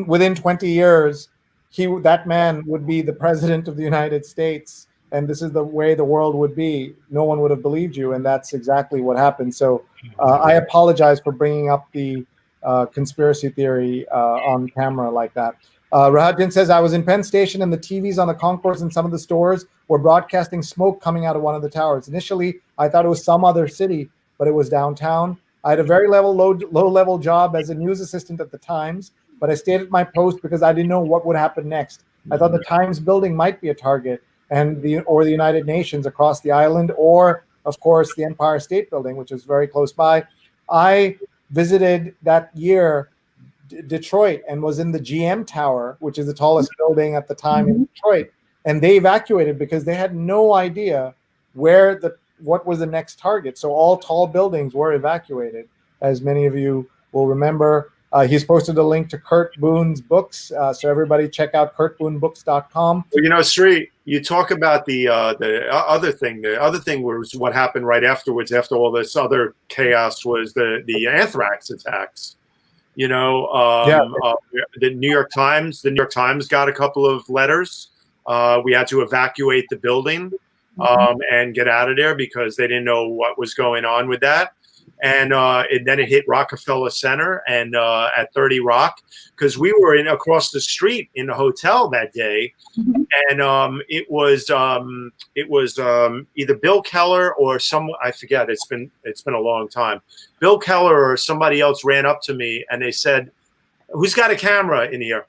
within 20 years, that man would be the president of the United States, and this is the way the world would be, no one would have believed you, and that's exactly what happened. So I apologize for bringing up the conspiracy theory on camera like that. Rajan says, I was in Penn Station and the TVs on the concourse in some of the stores were broadcasting smoke coming out of one of the towers. Initially, I thought it was some other city, but it was downtown. I had a very low-level job as a news assistant at the Times, but I stayed at my post because I didn't know what would happen next. I thought the Times building might be a target, or the United Nations across the island, or, of course, the Empire State Building, which is very close by. I visited that year Detroit and was in the GM Tower, which is the tallest building at the time in Detroit, and they evacuated because they had no idea what was the next target. So all tall buildings were evacuated, as many of you will remember. He's posted a link to Kurt Boone's books, so everybody check out kurtboonebooks.com.
Well, Sree, you talk about the other thing. The other thing was what happened right afterwards, after all this other chaos, was the Anthrax attacks. The New York Times got a couple of letters. We had to evacuate the building and get out of there because they didn't know what was going on with that. And then it hit Rockefeller Center and at 30 Rock, because we were across the street in the hotel that day, and it was either Bill Keller or I forget. It's been a long time. Bill Keller or somebody else ran up to me and they said, "Who's got a camera in here?"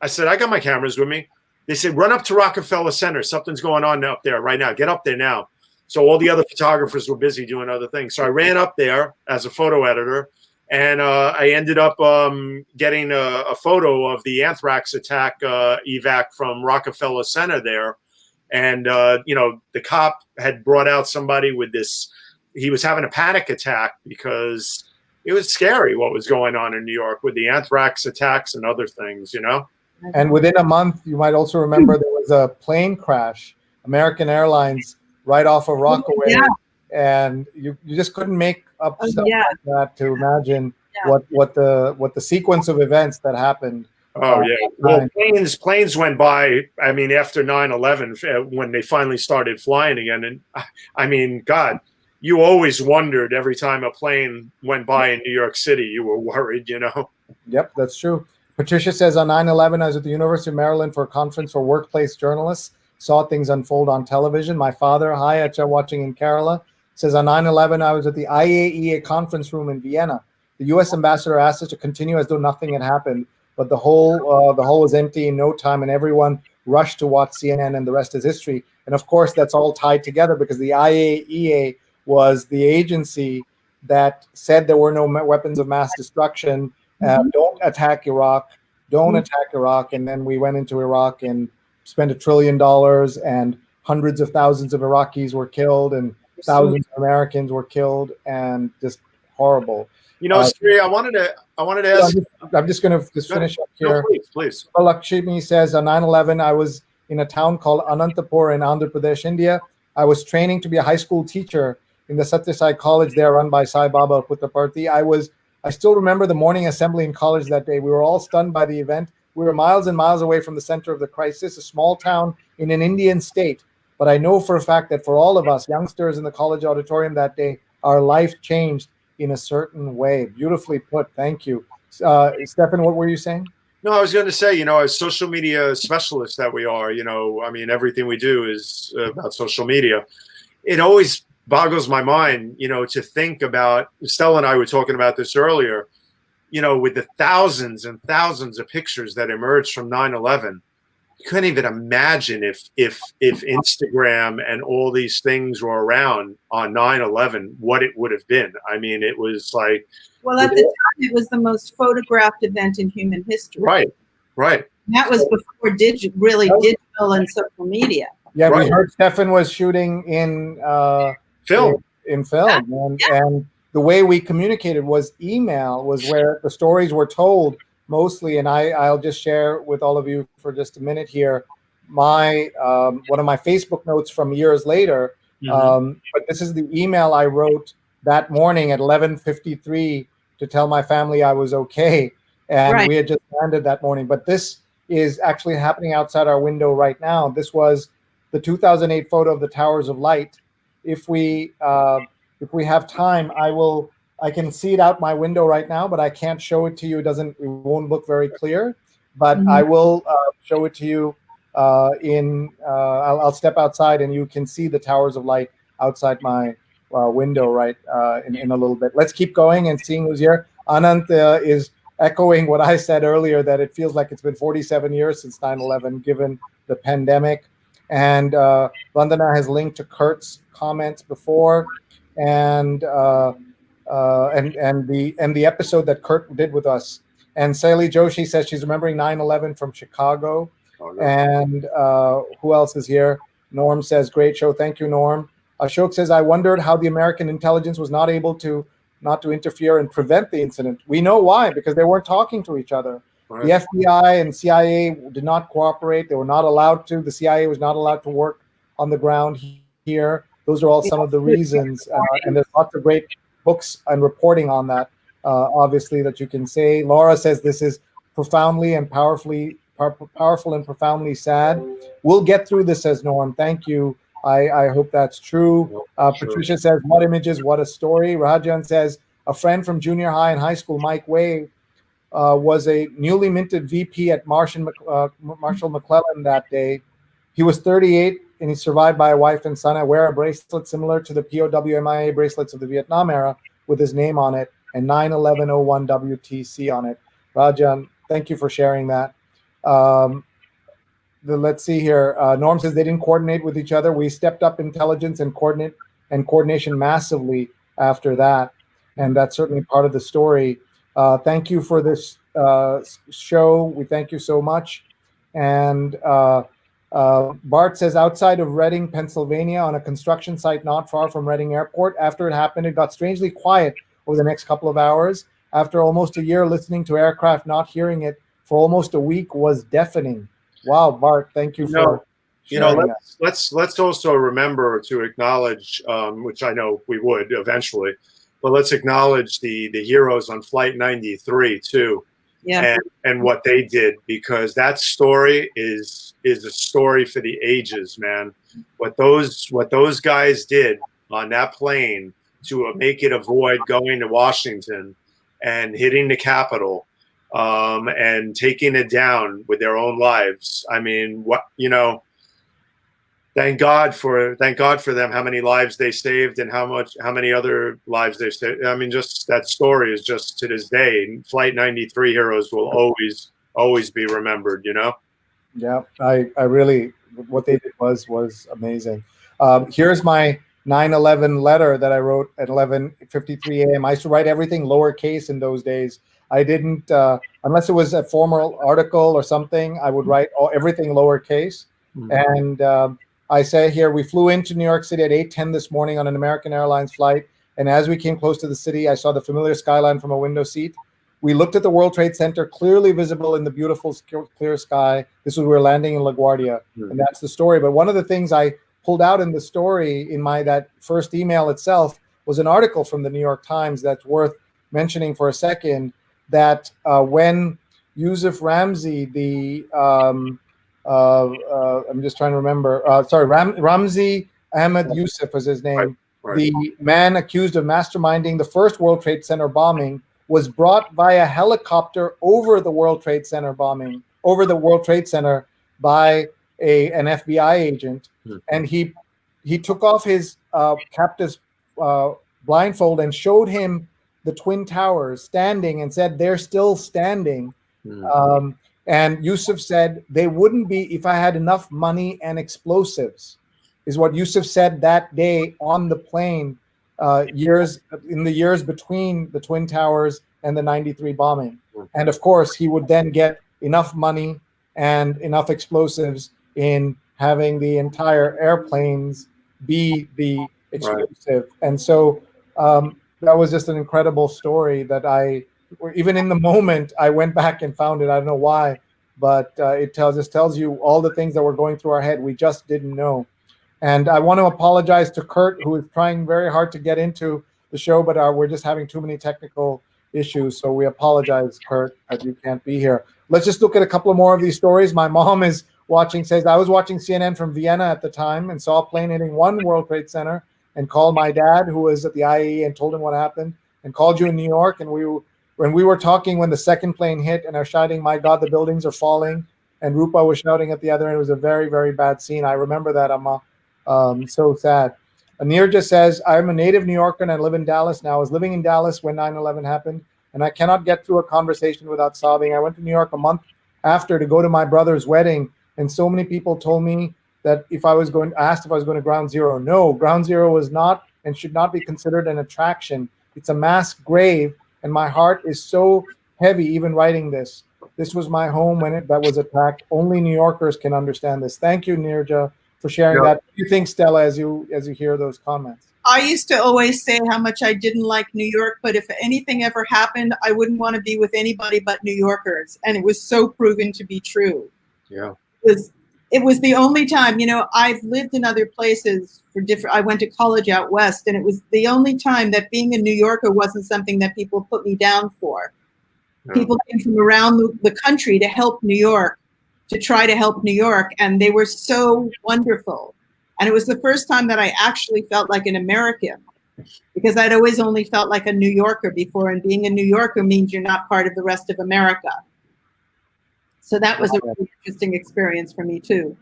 I said, "I got my cameras with me." They said, "Run up to Rockefeller Center. Something's going on up there right now. Get up there now." So all the other photographers were busy doing other things. So I ran up there as a photo editor, and I ended up getting a photo of the Anthrax attack evac from Rockefeller Center there. And, the cop had brought out somebody with this. He was having a panic attack because it was scary what was going on in New York with the Anthrax attacks and other things,
And within a month, you might also remember there was a plane crash, American Airlines, right off of Rockaway, and you just couldn't make up stuff like that to imagine what the sequence of events that happened.
Oh yeah, well, planes went by. I mean, after 9/11, when they finally started flying again, and I mean, God, you always wondered every time a plane went by in New York City. You were worried,
Yep, that's true. Patricia says, on 9/11, I was at the University of Maryland for a conference for workplace journalists. Saw things unfold on television. My father, watching in Kerala, says, on 9/11, I was at the IAEA conference room in Vienna. The U.S. ambassador asked us to continue as though nothing had happened, but the hall was empty in no time, and everyone rushed to watch CNN, and the rest is history. And of course, that's all tied together because the IAEA was the agency that said there were no weapons of mass destruction. Don't attack Iraq. And then we went into Iraq and spent $1 trillion, and hundreds of thousands of Iraqis were killed, and thousands of Americans were killed, and just horrible.
Sree, I wanted to ask.
I'm just going to finish up here.
No, please.
Lakshmi says, on 9/11, I was in a town called Anantapur in Andhra Pradesh, India. I was training to be a high school teacher in the Satya Sai College there, run by Sai Baba Puttaparthi. I still remember the morning assembly in college that day. We were all stunned by the event. We were miles and miles away from the center of the crisis, a small town in an Indian state. But I know for a fact that for all of us youngsters in the college auditorium that day, our life changed in a certain way. Beautifully put. Thank you. Steffen, what were you saying?
No, I was going to say, as social media specialists that we are, everything we do is about social media. It always boggles my mind, to think about, Stella and I were talking about this earlier, with the thousands and thousands of pictures that emerged from 9/11, you couldn't even imagine if Instagram and all these things were around on 9/11, what it would have been. I mean, it was like.
Well, at the time, it was the most photographed event in human history.
Right.
And that was before digital and social media.
Yeah, we heard Steffen was shooting in
film.
And the way we communicated was email, was where the stories were told mostly. And I'll just share with all of you for just a minute here one of my Facebook notes from years later. But this is the email I wrote that morning at 11:53 to tell my family I was okay. And we had just landed that morning. But this is actually happening outside our window right now. This was the 2008 photo of the Towers of Light. If we have time, I can see it out my window right now, but I can't show it to you. It won't look very clear. but I will show it to you I'll step outside and you can see the towers of light outside my window right in a little bit. Let's keep going and seeing who's here. Anant is echoing what I said earlier, that it feels like it's been 47 years since 9/11, given the pandemic. And Vandana has linked to Kurt's comments before, and the episode that Kurt did with us. And Saili Joshi says she's remembering 9/11 from Chicago. And who else is here? Norm says, great show. Thank you, Norm. Ashok says, I wondered how the American intelligence was not able to interfere and prevent the incident. We know why, because they weren't talking to each other. Right. The FBI and CIA did not cooperate. They were not allowed to. The CIA was not allowed to work on the ground here. Those are all some of the reasons. And there's lots of great books and reporting on that, obviously, that you can say. Laura says this is profoundly and powerful and profoundly sad. We'll get through this, says Norm. Thank you. I hope that's true. Patricia says, what images, what a story. Rajan says, a friend from junior high and high school, Mike Way, was a newly minted VP at Marshall McClellan that day. He was 38 and he's survived by a wife and son. I wear a bracelet similar to the POW MIA bracelets of the Vietnam era with his name on it and 9/11/01 WTC on it. Rajan, thank you for sharing that. Let's see here. Norm says they didn't coordinate with each other. We stepped up intelligence and coordination massively after that, and that's certainly part of the story. Thank you for this show. We thank you so much. And Bart says, outside of Reading, Pennsylvania, on a construction site not far from Reading Airport. After it happened, it got strangely quiet over the next couple of hours. After almost a year listening to aircraft, not hearing it for almost a week was deafening. Wow, Bart, thank you for sharing that.
Let's also remember to acknowledge, which I know we would eventually, but let's acknowledge the heroes on Flight 93 too, and what they did, because that story is a story for the ages, man. What those guys did on that plane to make it avoid going to Washington and hitting the Capitol. And taking it down with their own lives. I mean, thank God for them, how many lives they saved and how many other lives they saved. I mean, just that story is just to this day. Flight 93 heroes will always be remembered,
Yeah, I really, what they did was amazing. Here's my 9/11 letter that I wrote at 11:53 a.m. I used to write everything lowercase in those days. I didn't, unless it was a formal article or something, I would write everything lowercase. Mm-hmm. And I say here, we flew into New York City at 8:10 this morning on an American Airlines flight. And as we came close to the city, I saw the familiar skyline from a window seat. We looked at the World Trade Center, clearly visible in the beautiful, clear sky. This was, we were landing in LaGuardia. Mm-hmm. And that's the story. But one of the things I pulled out in the story in that first email itself was an article from the New York Times that's worth mentioning for a second. That when Yusuf Ramzi, I'm just trying to remember, Ramzi Ahmed Yusuf was his name, right. The man accused of masterminding the first World Trade Center bombing was brought via helicopter over the World Trade Center bombing, over the World Trade Center by an FBI agent. Mm-hmm. And he took off his captive's blindfold and showed him the Twin Towers standing and said, they're still standing. Mm-hmm. And Yusuf said, they wouldn't be if I had enough money and explosives, is what Yusuf said that day on the plane, in the years between the Twin Towers and the 93 bombing. Mm-hmm. And of course, he would then get enough money and enough explosives in having the entire airplanes be the explosive. Right. And so, that was just an incredible story that even in the moment, I went back and found it. I don't know why, but it tells you all the things that were going through our head. We just didn't know. And I want to apologize to Kurt, who is trying very hard to get into the show, but we're just having too many technical issues. So we apologize, Kurt, that you can't be here. Let's just look at a couple more of these stories. My mom is says, I was watching CNN from Vienna at the time and saw a plane hitting one World Trade Center and called my dad, who was at the IAE, and told him what happened, and called you in New York. And when we were talking when the second plane hit and I was shouting, "My God, the buildings are falling," and Rupa was shouting at the other end. It was a very, very bad scene. I remember that, Amma. So sad. Nirja says, "I'm a native New Yorker and I live in Dallas now. I was living in Dallas when 9/11 happened, and I cannot get through a conversation without sobbing. I went to New York a month after to go to my brother's wedding, and so many people told me that asked if I was going to Ground Zero. No, Ground Zero was not and should not be considered an attraction. It's a mass grave, and my heart is so heavy even writing this. This was my home when that was attacked. Only New Yorkers can understand this." Thank you, Nirja, for sharing that. What do you think, Stella, as you hear those comments?
I used to always say how much I didn't like New York, but if anything ever happened, I wouldn't want to be with anybody but New Yorkers. And it was so proven to be true.
Yeah.
It was the only time, I've lived in other places I went to college out west, and it was the only time that being a New Yorker wasn't something that people put me down for. Yeah. People came from around the country to help New York, to try to help New York, and they were so wonderful. And it was the first time that I actually felt like an American, because I'd always only felt like a New Yorker before, and being a New Yorker means you're not part of the rest of America. So that was a really interesting experience for me too.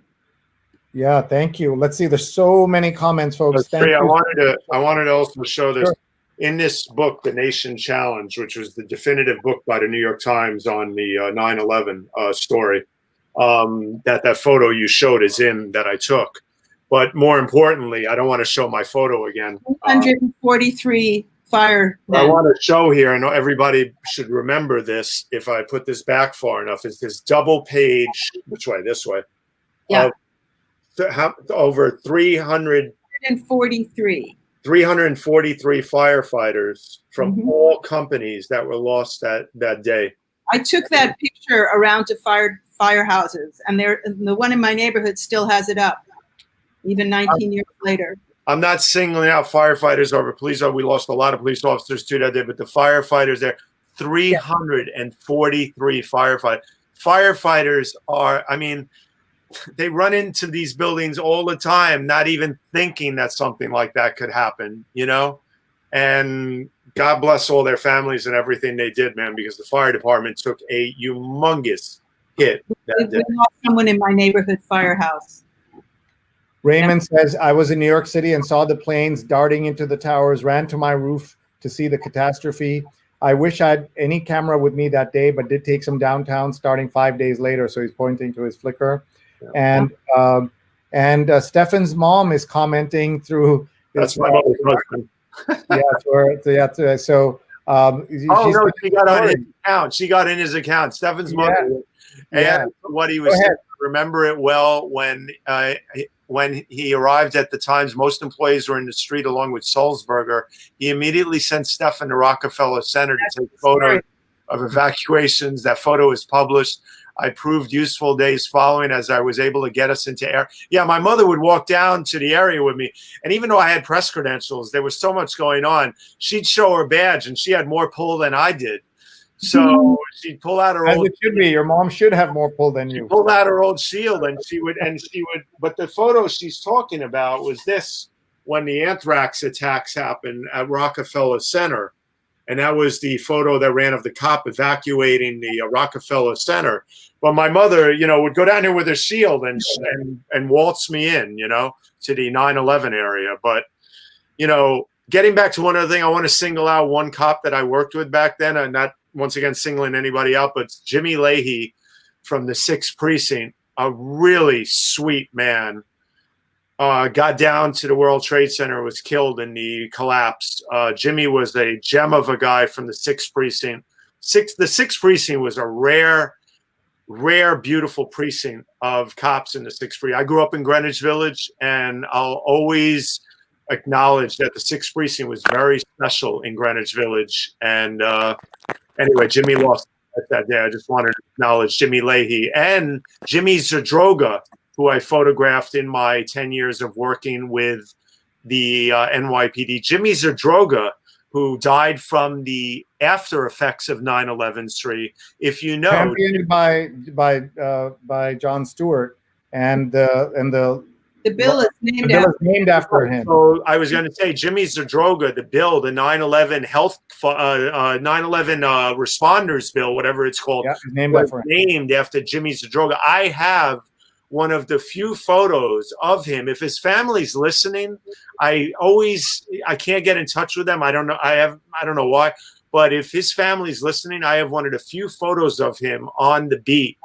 Yeah, thank you. Let's see, there's so many comments, folks. Thank you.
I wanted to also show this. Sure. In this book, The Nation Challenge, which was the definitive book by the New York Times on the 9/11 story, that photo you showed is in that I took. But more importantly, I don't want to show my photo again.
143 fire.
I want to show here, and everybody should remember this if I put this back far enough, is this double page, which way? This way.
Yeah.
Over 343 firefighters from all companies that were lost that day.
I took that picture around to firehouses, and the one in my neighborhood still has it up, even 19 years later.
I'm not singling out firefighters over police. We lost a lot of police officers too that day, but the firefighters there, 343 firefighters. Firefighters are, they run into these buildings all the time, not even thinking that something like that could happen, and God bless all their families and everything they did, man, because the fire department took a humongous hit that day.
We lost someone in my neighborhood firehouse.
Raymond says, "I was in New York City and saw the planes darting into the towers, ran to my roof to see the catastrophe. I wish I had any camera with me that day, but did take some downtown starting 5 days later." So he's pointing to his Flickr. Yeah. And Steffen's mom is commenting through.
That's my mother's husband.
So
she got on his account. She got in his account. Steffen's mother. And what he was saying, I remember it well when he arrived at the Times. Most employees were in the street along with Sulzberger. He immediately sent Steffen to Rockefeller Center to take photos of evacuations. That photo was published. I proved useful days following as I was able to get us into air. Yeah, my mother would walk down to the area with me. And even though I had press credentials, there was so much going on. She'd show her badge and she had more pull than I did. So she'd pull out her old.
As it should be. Your mom should have more pull than you.
Pull out her old shield and she would. But the photo she's talking about was this when the Anthrax attacks happened at Rockefeller Center. And that was the photo that ran of the cop evacuating the Rockefeller Center. But my mother, would go down here with her shield and waltz me in, to the 9/11 area. But, getting back to one other thing, I want to single out one cop that I worked with back then. I'm not, once again, singling anybody out, but Jimmy Leahy from the 6th Precinct, a really sweet man. Got down to the World Trade Center, was killed in the collapse. Jimmy was a gem of a guy from the 6th Precinct. The 6th Precinct was a rare, beautiful precinct of cops in the 6th Precinct. I grew up in Greenwich Village, and I'll always acknowledge that the 6th Precinct was very special in Greenwich Village. And anyway, Jimmy lost that day. I just wanted to acknowledge Jimmy Leahy and Jimmy Zadroga, who I photographed in my 10 years of working with the NYPD. Jimmy Zadroga, who died from the after effects of 9/11, Sree. If you know,
championed by Jon Stewart and the
The bill is named
The bill
after.
is named after him.
So I was going to say Jimmy Zadroga, the bill, the 9/11 9/11 responders bill, whatever it's called,
Yeah, it's named
was
after him.
named after Jimmy Zadroga. I have one of the few photos of him. If his family's listening, I can't get in touch with them. I don't know. I don't know why, but if his family's listening, I have one of the few photos of him on the beat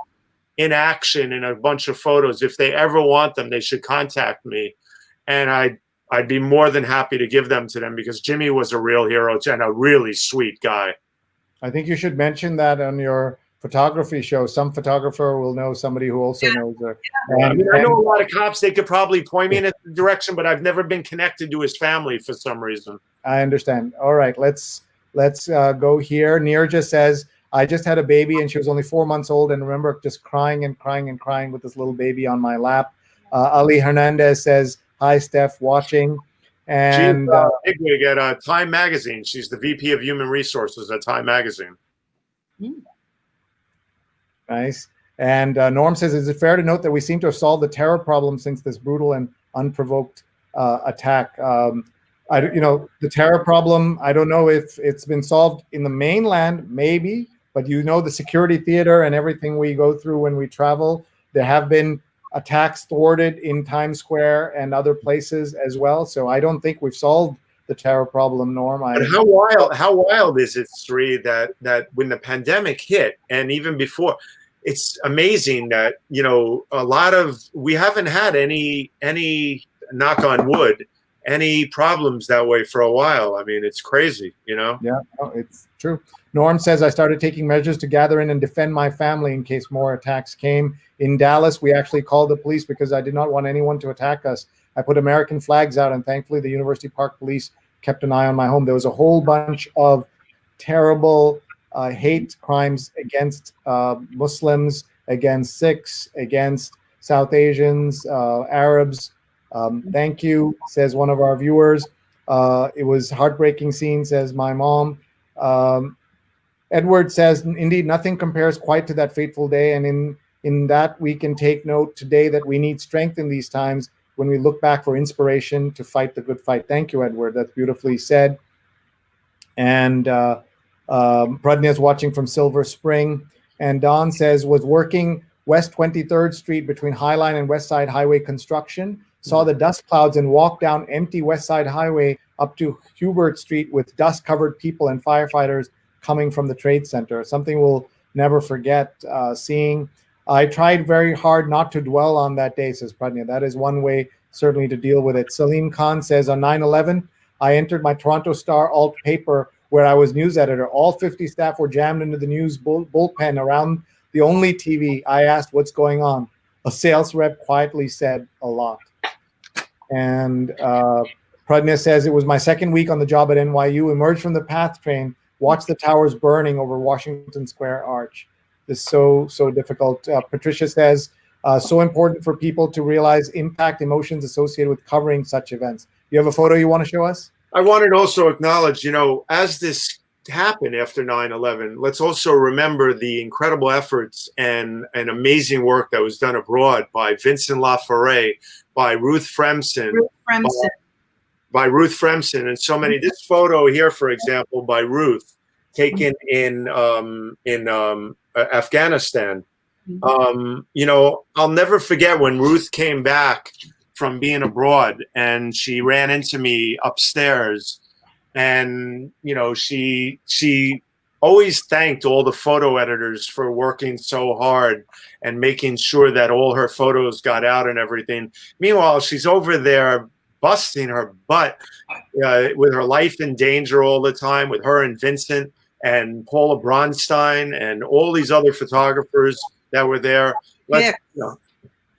in action in a bunch of photos. If they ever want them, they should contact me. And I'd be more than happy to give them to them because Jimmy was a real hero and a really sweet guy.
I think you should mention that on your photography show. Some photographer will know somebody who also knows her.
I mean, I know a lot of cops. They could probably point me in a direction, but I've never been connected to his family for some reason.
I understand. All right, let's go here. Nirja says, I just had a baby and she was only 4 months old and remember just crying and crying and crying with this little baby on my lap. Ali Hernandez says, hi, Steph, watching. And
she's big at Time Magazine. She's the VP of Human Resources at Time Magazine.
Nice. And Norm says, is it fair to note that we seem to have solved the terror problem since this brutal and unprovoked attack? The terror problem, I don't know if it's been solved in the mainland, maybe, but the security theater and everything we go through when we travel, there have been attacks thwarted in Times Square and other places as well. So I don't think we've solved the terror problem, Norm.
But how wild is it, Sree, that when the pandemic hit and even before, it's amazing that, we haven't had any knock on wood, any problems that way for a while. I mean, it's crazy, Yeah,
it's true. Norm says, I started taking measures to gather in and defend my family in case more attacks came. In Dallas, we actually called the police because I did not want anyone to attack us. I put American flags out, and thankfully the University Park Police kept an eye on my home. There was a whole bunch of terrible hate crimes against Muslims, against Sikhs, against South Asians, Arabs. Thank you, says one of our viewers. It was heartbreaking scene, says my mom. Edward says, indeed, nothing compares quite to that fateful day. And in that, we can take note today that we need strength in these times when we look back for inspiration to fight the good fight. Thank you, Edward. That's beautifully said. And Pradnya is watching from Silver Spring. And Don says, was working West 23rd Street between Highline and West Side Highway construction. Saw the dust clouds and walked down empty West Side Highway up to Hubert Street with dust-covered people and firefighters coming from the Trade Center. Something we'll never forget seeing. I tried very hard not to dwell on that day, says Pradnya. That is one way certainly to deal with it. Salim Khan says, on 9/11, I entered my Toronto Star alt paper where I was news editor. All 50 staff were jammed into the news bullpen around the only TV. I asked, what's going on? A sales rep quietly said, a lot. And Pradnya says, it was my second week on the job at NYU, emerged from the PATH train, watched the towers burning over Washington Square Arch. This is so difficult. Patricia says, so important for people to realize impact emotions associated with covering such events. You have a photo you want to show us?
I wanted to also acknowledge, as this happened after 9/11, let's also remember the incredible efforts and amazing work that was done abroad by Vincent Laforet, by Ruth Fremson, by Ruth Fremson, and so many. This photo here, for example, by Ruth, taken in Afghanistan. I'll never forget when Ruth came back from being abroad and she ran into me upstairs, and she always thanked all the photo editors for working so hard and making sure that all her photos got out and everything. Meanwhile, she's over there busting her butt with her life in danger all the time, with her and Vincent and Paula Bronstein and all these other photographers that were there.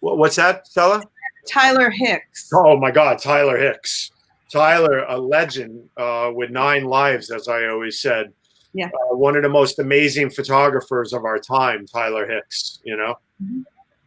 What's that, Stella?
Tyler Hicks.
Oh my God, Tyler Hicks. Tyler, a legend with 9 lives, as I always said.
Yeah.
One of the most amazing photographers of our time, Tyler Hicks,
Mm-hmm.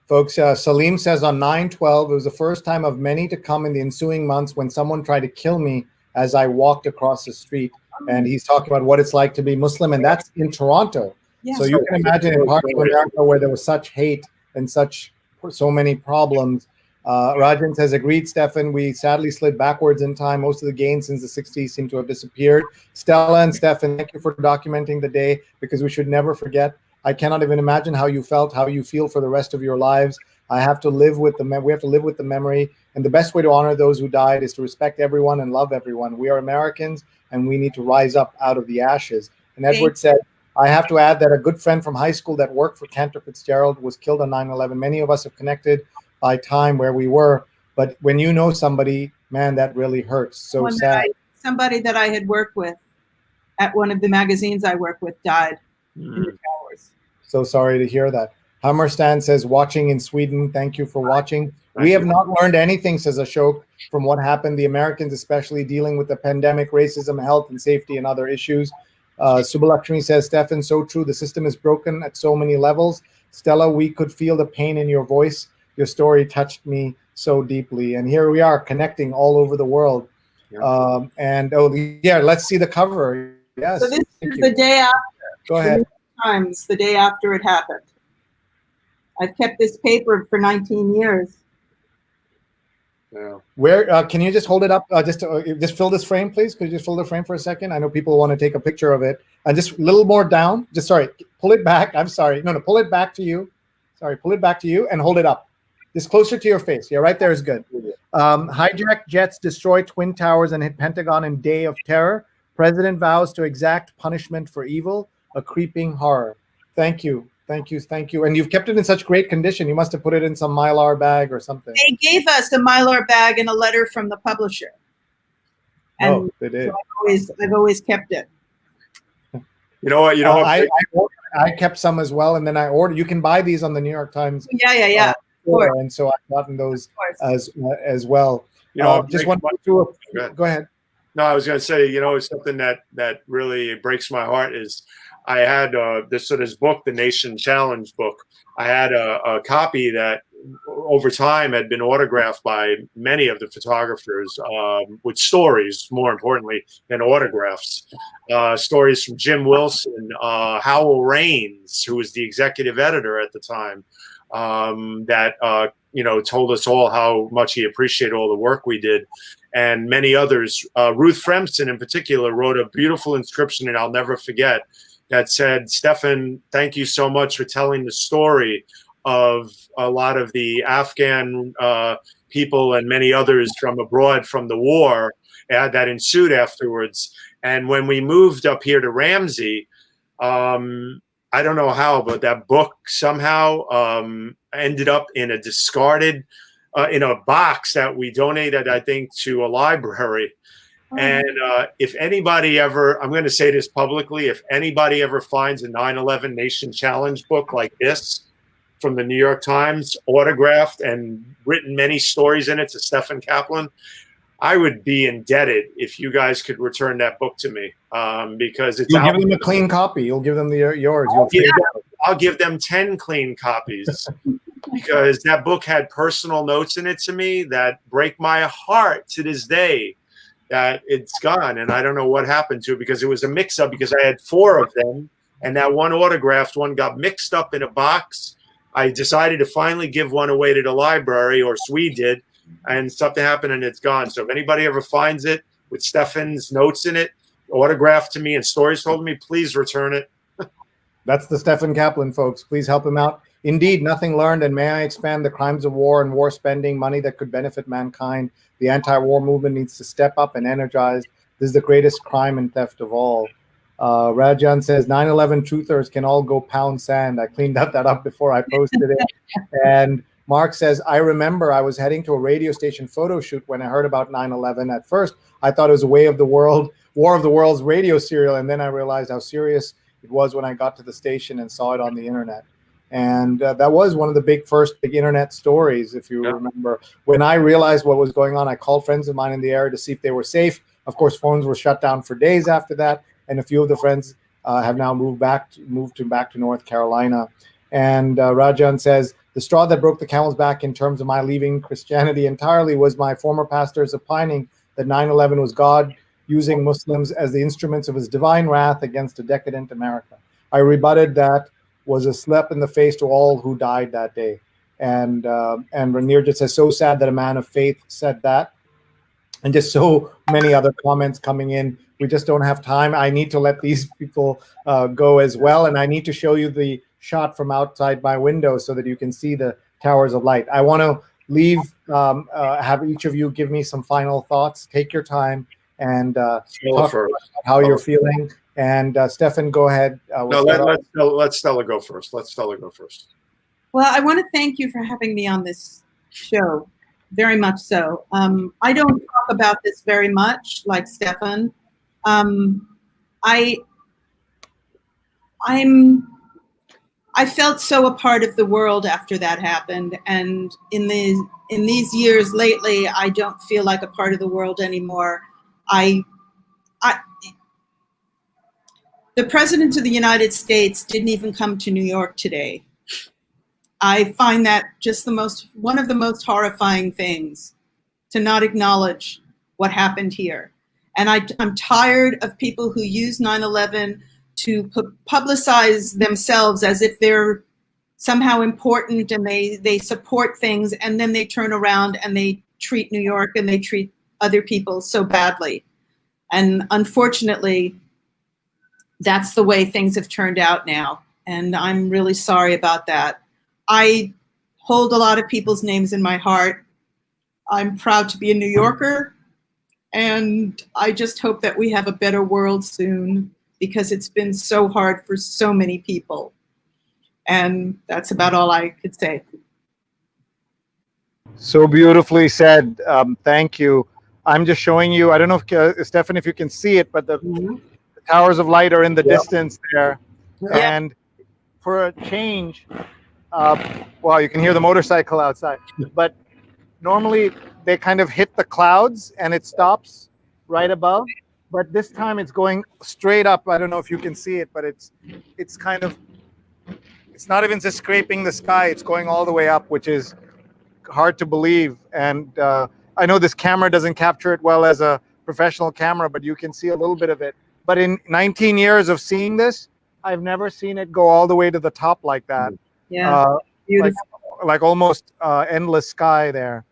Folks, Salim says on 9/12, it was the first time of many to come in the ensuing months when someone tried to kill me as I walked across the street. And he's talking about what it's like to be Muslim, and that's in Toronto.
Yeah.
So you can imagine in parts of America where there was such hate and so many problems. Rajan says, agreed, Stefan. We sadly slid backwards in time. Most of the gains since the 60s seem to have disappeared. Stella and Stefan, thank you for documenting the day, because we should never forget. I cannot even imagine how you felt, how you feel for the rest of your lives. We have to live with the memory. And the best way to honor those who died is to respect everyone and love everyone. We are Americans, and we need to rise up out of the ashes. And Edward said, I have to add that a good friend from high school that worked for Cantor Fitzgerald was killed on 9/11. Many of us have connected by time where we were, but when you know somebody, man, that really hurts. So sad.
Somebody that I had worked with at one of the magazines I work with died in the towers.
So sorry to hear that. Hammerstan says, watching in Sweden. Thank you for watching. We have not learned anything, says Ashok, from what happened. The Americans, especially dealing with the pandemic, racism, health and safety, and other issues. Subbalakshmi says, Stefan, so true. The system is broken at so many levels. Stella, we could feel the pain in your voice. Your story touched me so deeply. And here we are connecting all over the world. Yeah. Let's see the cover. Yes.
So this is the day after.
Go ahead.
Times, the day after it happened. I've kept this paper for 19 years.
Yeah.
Where can you just hold it up? Just fill this frame, please. Could you just fill the frame for a second? I know people want to take a picture of it. And just a little more down. Pull it back. I'm sorry. No, pull it back to you. Sorry, pull it back to you and hold it up. Just closer to your face. Yeah, right there is good. Hijacked jets destroy Twin Towers and hit Pentagon in day of terror. President vows to exact punishment for evil. A creeping horror. Thank you. Thank you. Thank you. And you've kept it in such great condition. You must have put it in some Mylar bag or something.
They gave us a Mylar bag and a letter from the publisher. And
they did.
So I've always kept it.
You know what?
I kept some as well, and then I ordered. You can buy these on the New York Times.
Yeah.
And so I've gotten those as well. Just one. Go ahead.
No, I was going to say, something that really breaks my heart is I had this book, the Nation Challenge book. I had a copy that over time had been autographed by many of the photographers with stories, more importantly, than autographs. Stories from Jim Wilson, Howell Raines, who was the executive editor at the time, that told us all how much he appreciated all the work we did, and many others. Ruth Fremson in particular wrote a beautiful inscription, and I'll never forget, that said, Stefan, thank you so much for telling the story of a lot of the Afghan people and many others from abroad from the war that ensued afterwards. And when we moved up here to Ramsey, I don't know how, but that book somehow ended up in a discarded, in a box that we donated, I think, to a library. And if anybody ever, I'm going to say this publicly, if anybody ever finds a 9/11 Nation Challenge book like this from the New York Times, autographed and written many stories in it to Steffen Kaplan, I would be indebted if you guys could return that book to me, because it's.
You'll give them a clean copy. You'll give them yours.
I'll give them 10 clean copies because that book had personal notes in it to me that break my heart to this day. That it's gone, and I don't know what happened to it because it was a mix-up because I had 4 of them, and that one autographed one got mixed up in a box. I decided to finally give one away to the library, or Sree did, and something happened and it's gone. So if anybody ever finds it with Steffen's notes in it, autographed to me and stories told me, please return it.
That's the Steffen Kaplan, folks. Please help him out. Indeed, nothing learned, and may I expand the crimes of war and war spending, money that could benefit mankind. The anti-war movement needs to step up and energize. This is the greatest crime and theft of all. Rajan says, 9/11 truthers can all go pound sand. I cleaned that up before I posted it. And Mark says, I remember I was heading to a radio station photo shoot when I heard about 9/11. At first, I thought it was a War of the Worlds radio serial, and then I realized how serious it was when I got to the station and saw it on the internet. And that was one of the first big internet stories, if you remember. When I realized what was going on, I called friends of mine in the area to see if they were safe. Of course, phones were shut down for days after that, and a few of the friends have now moved back to North Carolina. And Rajan says, the straw that broke the camel's back in terms of my leaving Christianity entirely was my former pastor's opining that 9/11 was God using Muslims as the instruments of his divine wrath against a decadent America. I rebutted that was a slap in the face to all who died that day. And Ranier just says, so sad that a man of faith said that. And just so many other comments coming in. We just don't have time. I need to let these people go as well. And I need to show you the shot from outside my window so that you can see the towers of light. I want to have each of you give me some final thoughts. Take your time and talk about how you're feeling. And Steffen, go ahead.
Let Stella go first.
Well, I want to thank you for having me on this show, very much so. I don't talk about this very much, like Steffen. I felt so a part of the world after that happened, and in these years lately, I don't feel like a part of the world anymore. The President of the United States didn't even come to New York today. I find that just one of the most horrifying things, to not acknowledge what happened here. And I'm tired of people who use 9/11 to publicize themselves as if they're somehow important and they support things, and then they turn around and they treat New York and they treat other people so badly. And unfortunately, that's the way things have turned out now. And I'm really sorry about that. I hold a lot of people's names in my heart. I'm proud to be a New Yorker. And I just hope that we have a better world soon, because it's been so hard for so many people. And that's about all I could say.
So beautifully said. Thank you. I'm just showing you, I don't know if, Steffen, if you can see it, but the towers of light are in the distance there. And for a change, well, you can hear the motorcycle outside, but normally they kind of hit the clouds and it stops right above. But this time it's going straight up. I don't know if you can see it, but it's kind of, it's not even just scraping the sky. It's going all the way up, which is hard to believe. And I know this camera doesn't capture it well as a professional camera, but you can see a little bit of it. But in 19 years of seeing this, I've never seen it go all the way to the top like that.
Yeah, beautiful.
Like almost endless sky there.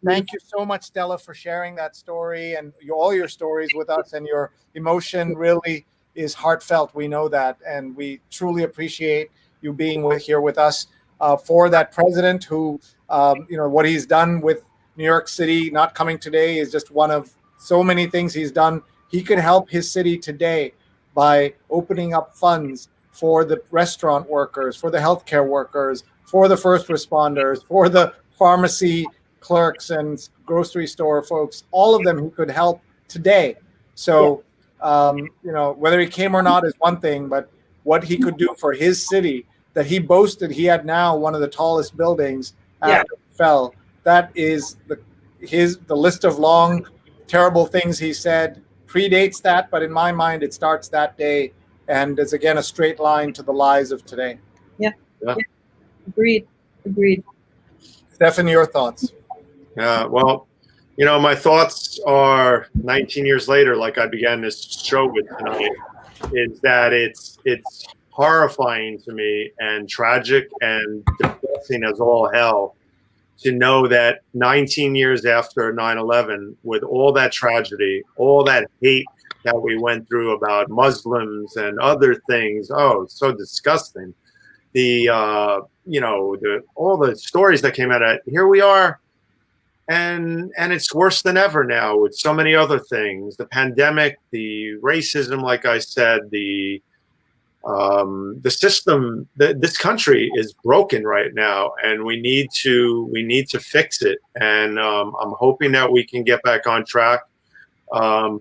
Thank you so much, Stella, for sharing that story and all your stories with us. And your emotion really is heartfelt. We know that, and we truly appreciate you being here with us. For that president who, what he's done with New York City not coming today is just one of so many things he's done. He could help his city today by opening up funds for the restaurant workers, for the healthcare workers, for the first responders, for the pharmacy clerks and grocery store folks. All of them he could help today. So, whether he came or not is one thing, but what he could do for his city that he boasted he had now one of the tallest buildings after it fell. That is the list of long, terrible things he said predates that, but in my mind, it starts that day and is again a straight line to the lies of today.
Yeah. Agreed.
Steffen, your thoughts?
Yeah, well, my thoughts are 19 years later, like I began this show with tonight, is that it's horrifying to me and tragic and depressing as all hell to know that 19 years after 9/11, with all that tragedy, all that hate that we went through about Muslims and other things, it's so disgusting. All the stories that came out of it, here we are, and it's worse than ever now with so many other things: the pandemic, the racism, like I said, the system. This country is broken right now, and we need to fix it. And I'm hoping that we can get back on track.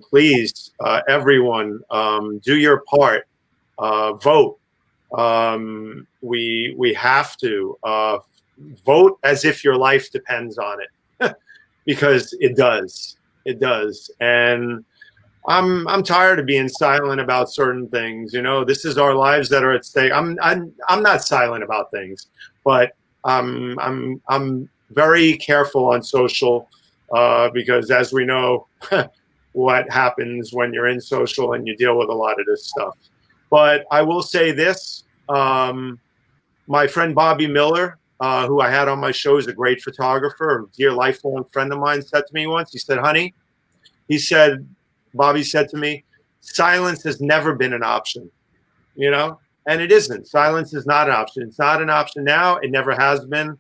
Please, everyone, do your part. Vote. We have to vote as if your life depends on it, because it does. And I'm tired of being silent about certain things. This is our lives that are at stake. I'm not silent about things, but I'm very careful on social because, as we know, what happens when you're in social and you deal with a lot of this stuff. But I will say this: my friend Bobby Miller who I had on my show, is a great photographer, a dear lifelong friend of mine, said to me once, he said, honey, he said, Bobby said to me, silence has never been an option, you know, and it isn't. Silence is not an option. It's not an option now. It never has been.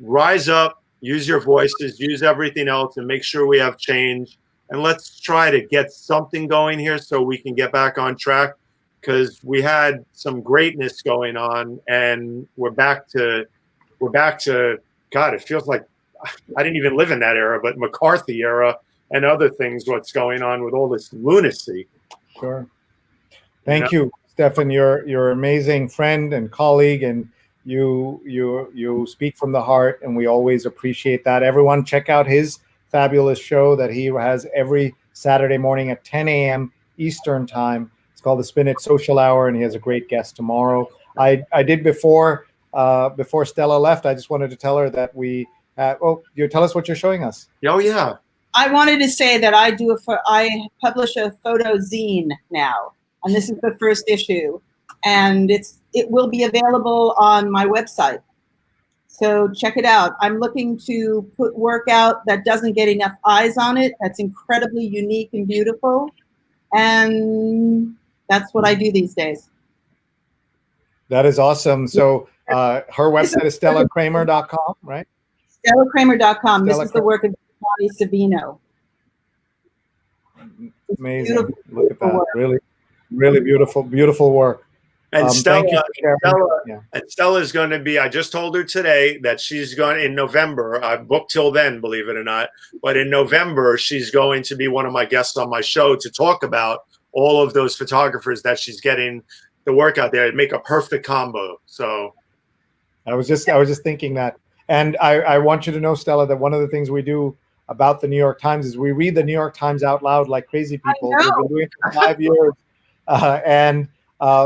Rise up, use your voices, use everything else, and make sure we have change. And let's try to get something going here so we can get back on track, because we had some greatness going on, and we're back to, God, it feels like I didn't even live in that era, but McCarthy era and other things, what's going on with all this lunacy.
Sure. Thank you, Steffen. You're an amazing friend and colleague, and you speak from the heart, and we always appreciate that. Everyone, check out his fabulous show that he has every Saturday morning at 10 a.m. Eastern time. It's called the Spinach Social Hour, and he has a great guest tomorrow. I did before Stella left. I just wanted to tell her that you tell us what you're showing us.
Oh yeah.
I wanted to say that I publish a photo zine now, and this is the first issue, and it will be available on my website. So check it out. I'm looking to put work out that doesn't get enough eyes on it. That's incredibly unique and beautiful, and that's what I do these days.
That is awesome. So her website is stellakramer.com, right?
stellakramer.com. This is the work of Johnny Savino.
Amazing. Look at that. Really, really beautiful work.
And Stella
Yeah.
Stella's going to be, I just told her today that she's going in November. I booked till then, believe it or not. But in November, she's going to be one of my guests on my show to talk about all of those photographers that she's getting the work out there. It'd make a perfect combo. So
I was just thinking that. And I want you to know, Stella, that one of the things we do about the New York Times is we read the New York Times out loud like crazy people. We've been doing it for 5 years. And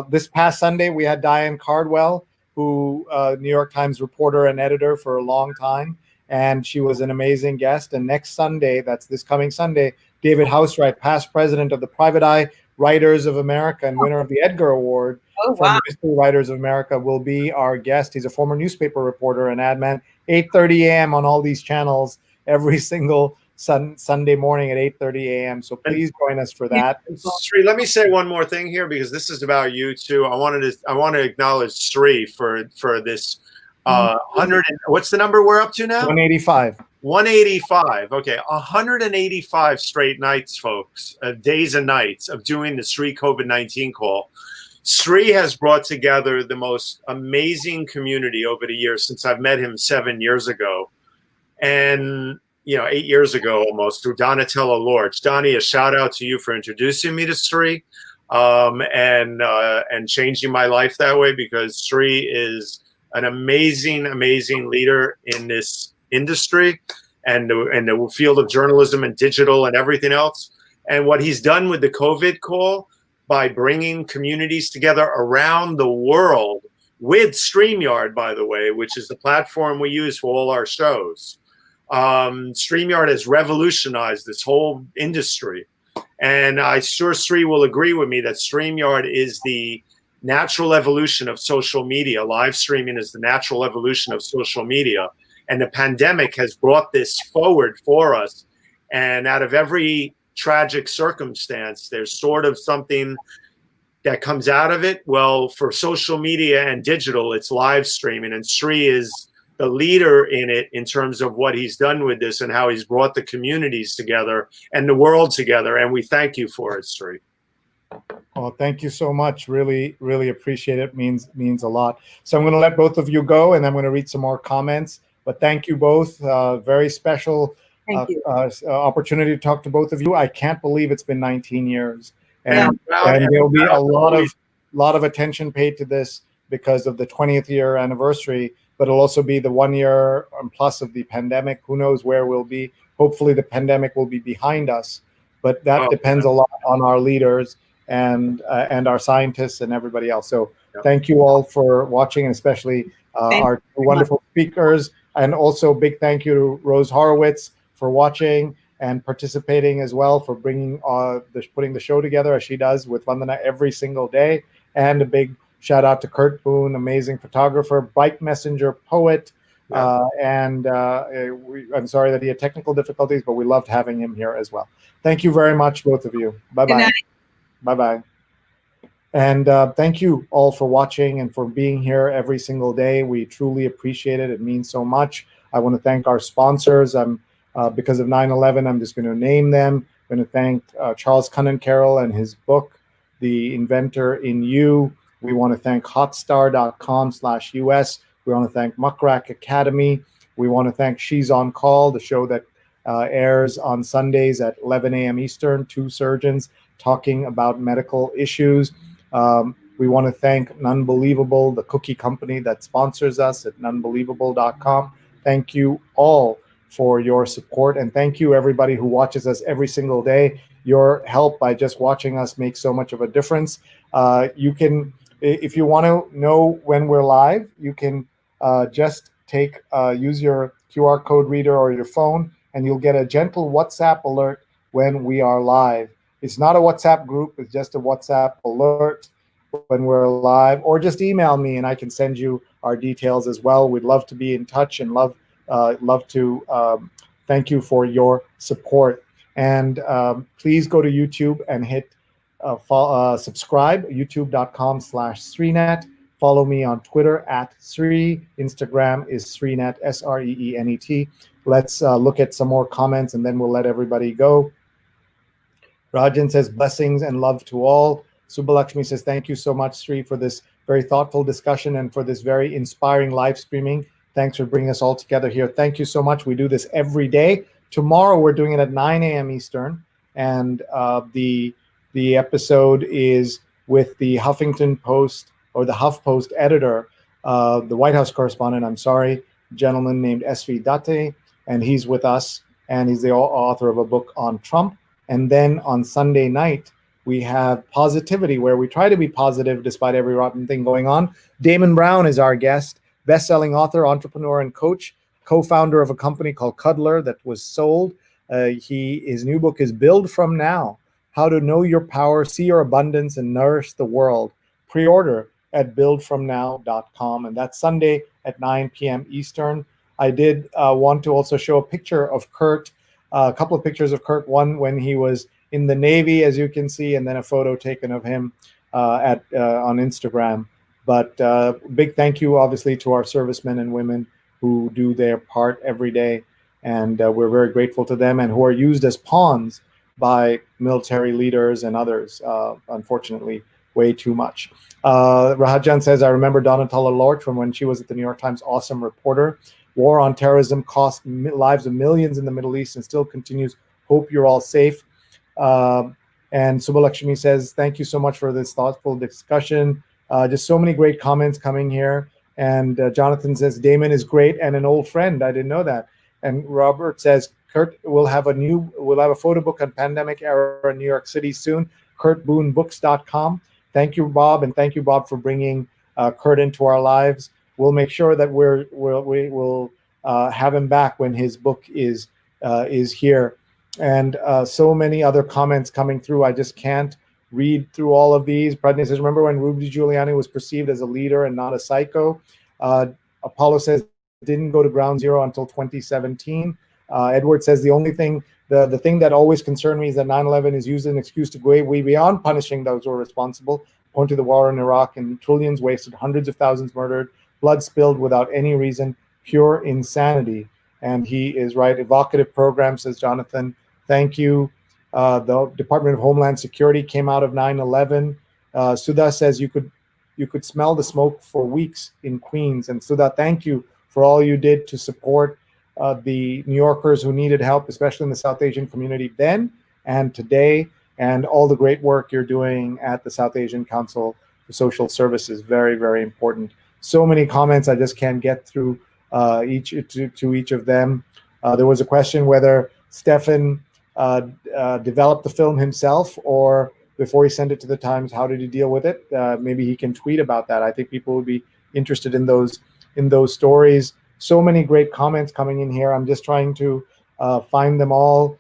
this past Sunday, we had Diane Cardwell, who New York Times reporter and editor for a long time. And she was an amazing guest. And next Sunday, that's this coming Sunday, David Housewright, past president of the Private Eye Writers of America and winner of the Edgar Award from the Mystery Writers of America, will be our guest. He's a former newspaper reporter and ad man. 8:30 a.m. on all these channels every single Sunday morning at 8:30 a.m. So please join us for that.
Sree, let me say one more thing here, because this is about you too. I want to acknowledge Sree for this 100. What's the number we're up to now?
185.
185. Okay, 185 straight nights, folks, days and nights of doing the Sree COVID-19 call. Sree has brought together the most amazing community over the years since I've met him 7 years ago. And 8 years ago almost, through Donatella Lorch. Donnie, a shout out to you for introducing me to Sree and changing my life that way, because Sree is an amazing leader in this industry and the field of journalism and digital and everything else. And what he's done with the COVID call, by bringing communities together around the world with StreamYard, by the way, which is the platform we use for all our shows. StreamYard has revolutionized this whole industry. And I'm sure Sree will agree with me that StreamYard is the natural evolution of social media. Live streaming is the natural evolution of social media. And the pandemic has brought this forward for us. And out of every tragic circumstance, there's sort of something that comes out of it. Well, for social media and digital, it's live streaming. And Sree is the leader in it in terms of what he's done with this and how he's brought the communities together and the world together. And we thank you for it, Sree.
Well, thank you so much. Really, really appreciate it. Means a lot. So I'm going to let both of you go, and I'm going to read some more comments. But thank you both. Very special opportunity to talk to both of you. I can't believe it's been 19 years. And there'll be a lot of attention paid to this because of the 20th year anniversary, but it'll also be the 1 year plus of the pandemic. Who knows where we'll be? Hopefully the pandemic will be behind us, but that depends a lot on our leaders and our scientists and everybody else. So thank you all for watching, and especially our wonderful speakers. And also big thank you to Rose Horowitz for watching and participating as well, for bringing putting the show together as she does with Vandana every single day. And a big Shout out to Kurt Boone, amazing photographer, bike messenger, poet.
Yeah.
I'm sorry that he had technical difficulties, but we loved having him here as well. Thank you very much, both of you.
Good
Bye-bye.
night.
Bye-bye. And thank you all for watching and for being here every single day. We truly appreciate it. It means so much. I want to thank our sponsors. Because of 9/11, I'm just going to name them. I'm going to thank Charles Cunnincarroll and his book, The Inventor in You. We want to thank hotstar.com/US. We want to thank Muckrack Academy. We want to thank She's on Call, the show that airs on Sundays at 11 a.m. Eastern, two surgeons talking about medical issues. We want to thank Nunbelievable, the cookie company that sponsors us at nunbelievable.com. Thank you all for your support, and thank you everybody who watches us every single day. Your help by just watching us makes so much of a difference. You can, if you want to know when we're live, you can just use your QR code reader or your phone, and you'll get a gentle WhatsApp alert when we are live. It's not a WhatsApp group, it's just a WhatsApp alert when we're live, or just email me and I can send you our details as well. We'd love to be in touch and love to thank you for your support. And please go to YouTube and hit subscribe, youtube.com/Sreenet. Follow me on Twitter @Sree. Instagram is Sreenet, SREENET. Let's look at some more comments and then we'll let everybody go. Rajan says, blessings and love to all. Subbalakshmi says, thank you so much, Sree, for this very thoughtful discussion and for this very inspiring live streaming. Thanks for bringing us all together here. Thank you so much. We do this every day. Tomorrow, we're doing it at 9 a.m. Eastern. And the episode is with the Huffington Post, or the HuffPost editor, the White House correspondent, a gentleman named S.V. Datte, and he's with us, and he's the author of a book on Trump. And then on Sunday night, we have Positivity, where we try to be positive despite every rotten thing going on. Damon Brown is our guest, best-selling author, entrepreneur, and coach, co-founder of a company called Cuddler that was sold. His new book is Build From Now, How to Know Your Power, See Your Abundance, and Nourish the World. Pre-order at buildfromnow.com, and that's Sunday at 9 p.m. Eastern. I did want to also show a picture of Kurt, a couple of pictures of Kurt, one when he was in the Navy, as you can see, and then a photo taken of him on Instagram. But big thank you, obviously, to our servicemen and women who do their part every day, and we're very grateful to them, and who are used as pawns by military leaders and others, unfortunately, way too much. Rahajan says, I remember Donatella Lorch from when she was at the New York Times, awesome reporter. War on terrorism cost lives of millions in the Middle East and still continues. Hope you're all safe. And Subbalakshmi says, thank you so much for this thoughtful discussion. Just so many great comments coming here. And Jonathan says, Damon is great and an old friend. I didn't know that. And Robert says, Kurt we'll have a photo book on pandemic era in New York City soon. KurtBooneBooks.com. Thank you, Bob, and thank you, Bob, for bringing Kurt into our lives. We'll make sure that we'll have him back when his book is here. And so many other comments coming through. I just can't read through all of these. Pradney says, remember when Rudy Giuliani was perceived as a leader and not a psycho? Apollo says, didn't go to ground zero until 2017. Edward says, the thing that always concerned me is that 9/11 is used as an excuse to go way beyond punishing those who are responsible. Point to the war in Iraq and trillions wasted, hundreds of thousands murdered, blood spilled without any reason, pure insanity. And he is right. Evocative program, says Jonathan. Thank you. The Department of Homeland Security came out of 9/11. Sudha says you could smell the smoke for weeks in Queens. And Sudha, thank you for all you did to support the New Yorkers who needed help, especially in the South Asian community then and today, and all the great work you're doing at the South Asian Council for Social Services. Very, very important. So many comments, I just can't get through each of them. There was a question whether Steffen developed the film himself, or before he sent it to the Times, how did he deal with it? Maybe he can tweet about that. I think people would be interested in those stories. So many great comments coming in here. I'm just trying to find them all.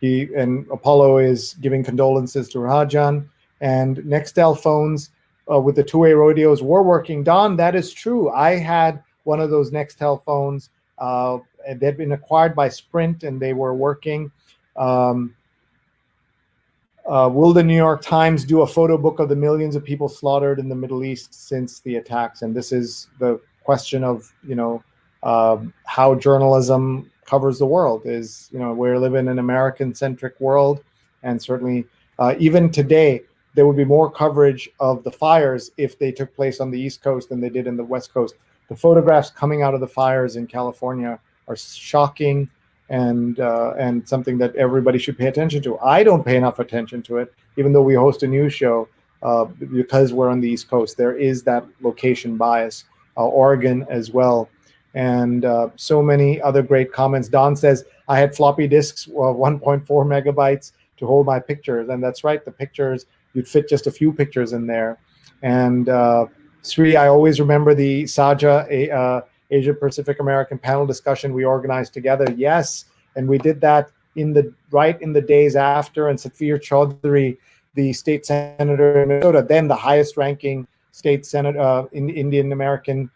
and Apollo is giving condolences to Rajan. And Nextel phones with the two-way radios were working. Don, that is true. I had one of those Nextel phones. They'd been acquired by Sprint, and they were working. Will the New York Times do a photo book of the millions of people slaughtered in the Middle East since the attacks? And this is the question of, how journalism covers the world. Is, we live in an American-centric world, and certainly even today, there would be more coverage of the fires if they took place on the East Coast than they did in the West Coast. The photographs coming out of the fires in California are shocking, and something that everybody should pay attention to. I don't pay enough attention to it, even though we host a news show, because we're on the East Coast. There is that location bias, Oregon as well. And so many other great comments. Don says, I had floppy disks of 1.4 megabytes to hold my pictures. And that's right, the pictures, you'd fit just a few pictures in there. And Sree, I always remember the SAJA, Asia Pacific American panel discussion we organized together. Yes, and we did that right in the days after, and Saphir Chaudhary, the state senator in Minnesota, then the highest ranking state senator, Indian American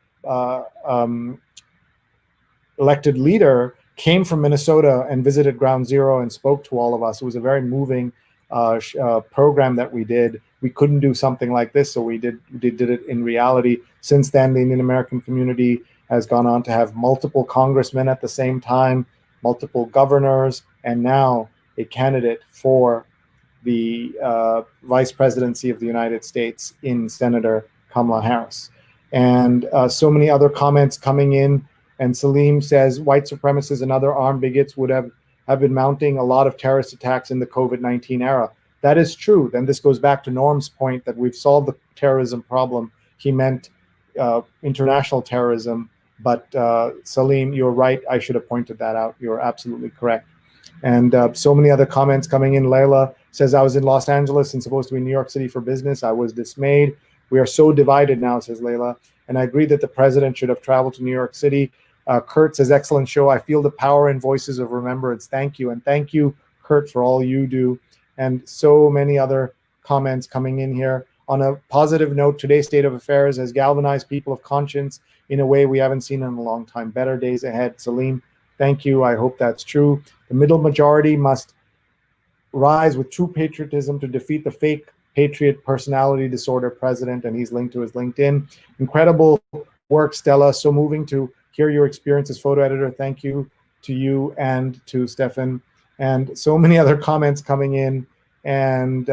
elected leader, came from Minnesota and visited Ground Zero and spoke to all of us. It was a very moving program that we did. We couldn't do something like this, so we did it in reality. Since then, the Indian American community has gone on to have multiple congressmen at the same time, multiple governors, and now a candidate for the vice presidency of the United States in Senator Kamala Harris. And so many other comments coming in. And Salim says, white supremacists and other armed bigots would have been mounting a lot of terrorist attacks in the COVID-19 era. That is true. Then this goes back to Norm's point that we've solved the terrorism problem. He meant international terrorism. But Salim, you're right. I should have pointed that out. You're absolutely correct. And so many other comments coming in. Layla says, I was in Los Angeles and supposed to be in New York City for business. I was dismayed. We are so divided now, says Layla. And I agree that the president should have traveled to New York City. Kurt says, excellent show. I feel the power and voices of remembrance. Thank you. And thank you, Kurt, for all you do. And so many other comments coming in here. On a positive note, today's state of affairs has galvanized people of conscience in a way we haven't seen in a long time. Better days ahead. Salim, thank you. I hope that's true. The middle majority must rise with true patriotism to defeat the fake patriot personality disorder president, and he's linked to his LinkedIn. Incredible work, Stella. So moving to hear your experience as photo editor. Thank you to you and to Steffen. And so many other comments coming in. And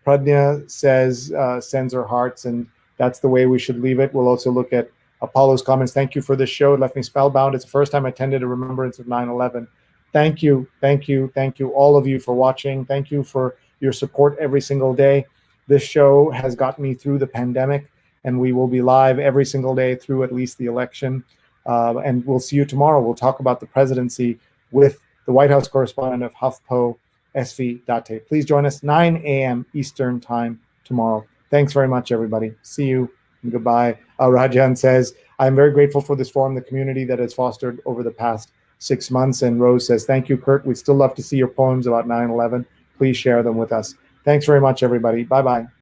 Pradnya says, sends her hearts, and that's the way we should leave it. We'll also look at Apollo's comments. Thank you for this show. It left me spellbound. It's the first time I attended a remembrance of 9/11. Thank you, thank you, thank you, all of you, for watching. Thank you for your support every single day. This show has gotten me through the pandemic, and we will be live every single day through at least the election. And we'll see you tomorrow. We'll talk about the presidency with the White House correspondent of HuffPo, SV Date. Please join us 9 a.m. Eastern time tomorrow. Thanks very much, everybody. See you and goodbye. Rajan says, I'm very grateful for this forum, the community that has fostered over the past 6 months. And Rose says, thank you, Kurt. We'd still love to see your poems about 9/11. Please share them with us. Thanks very much, everybody. Bye-bye.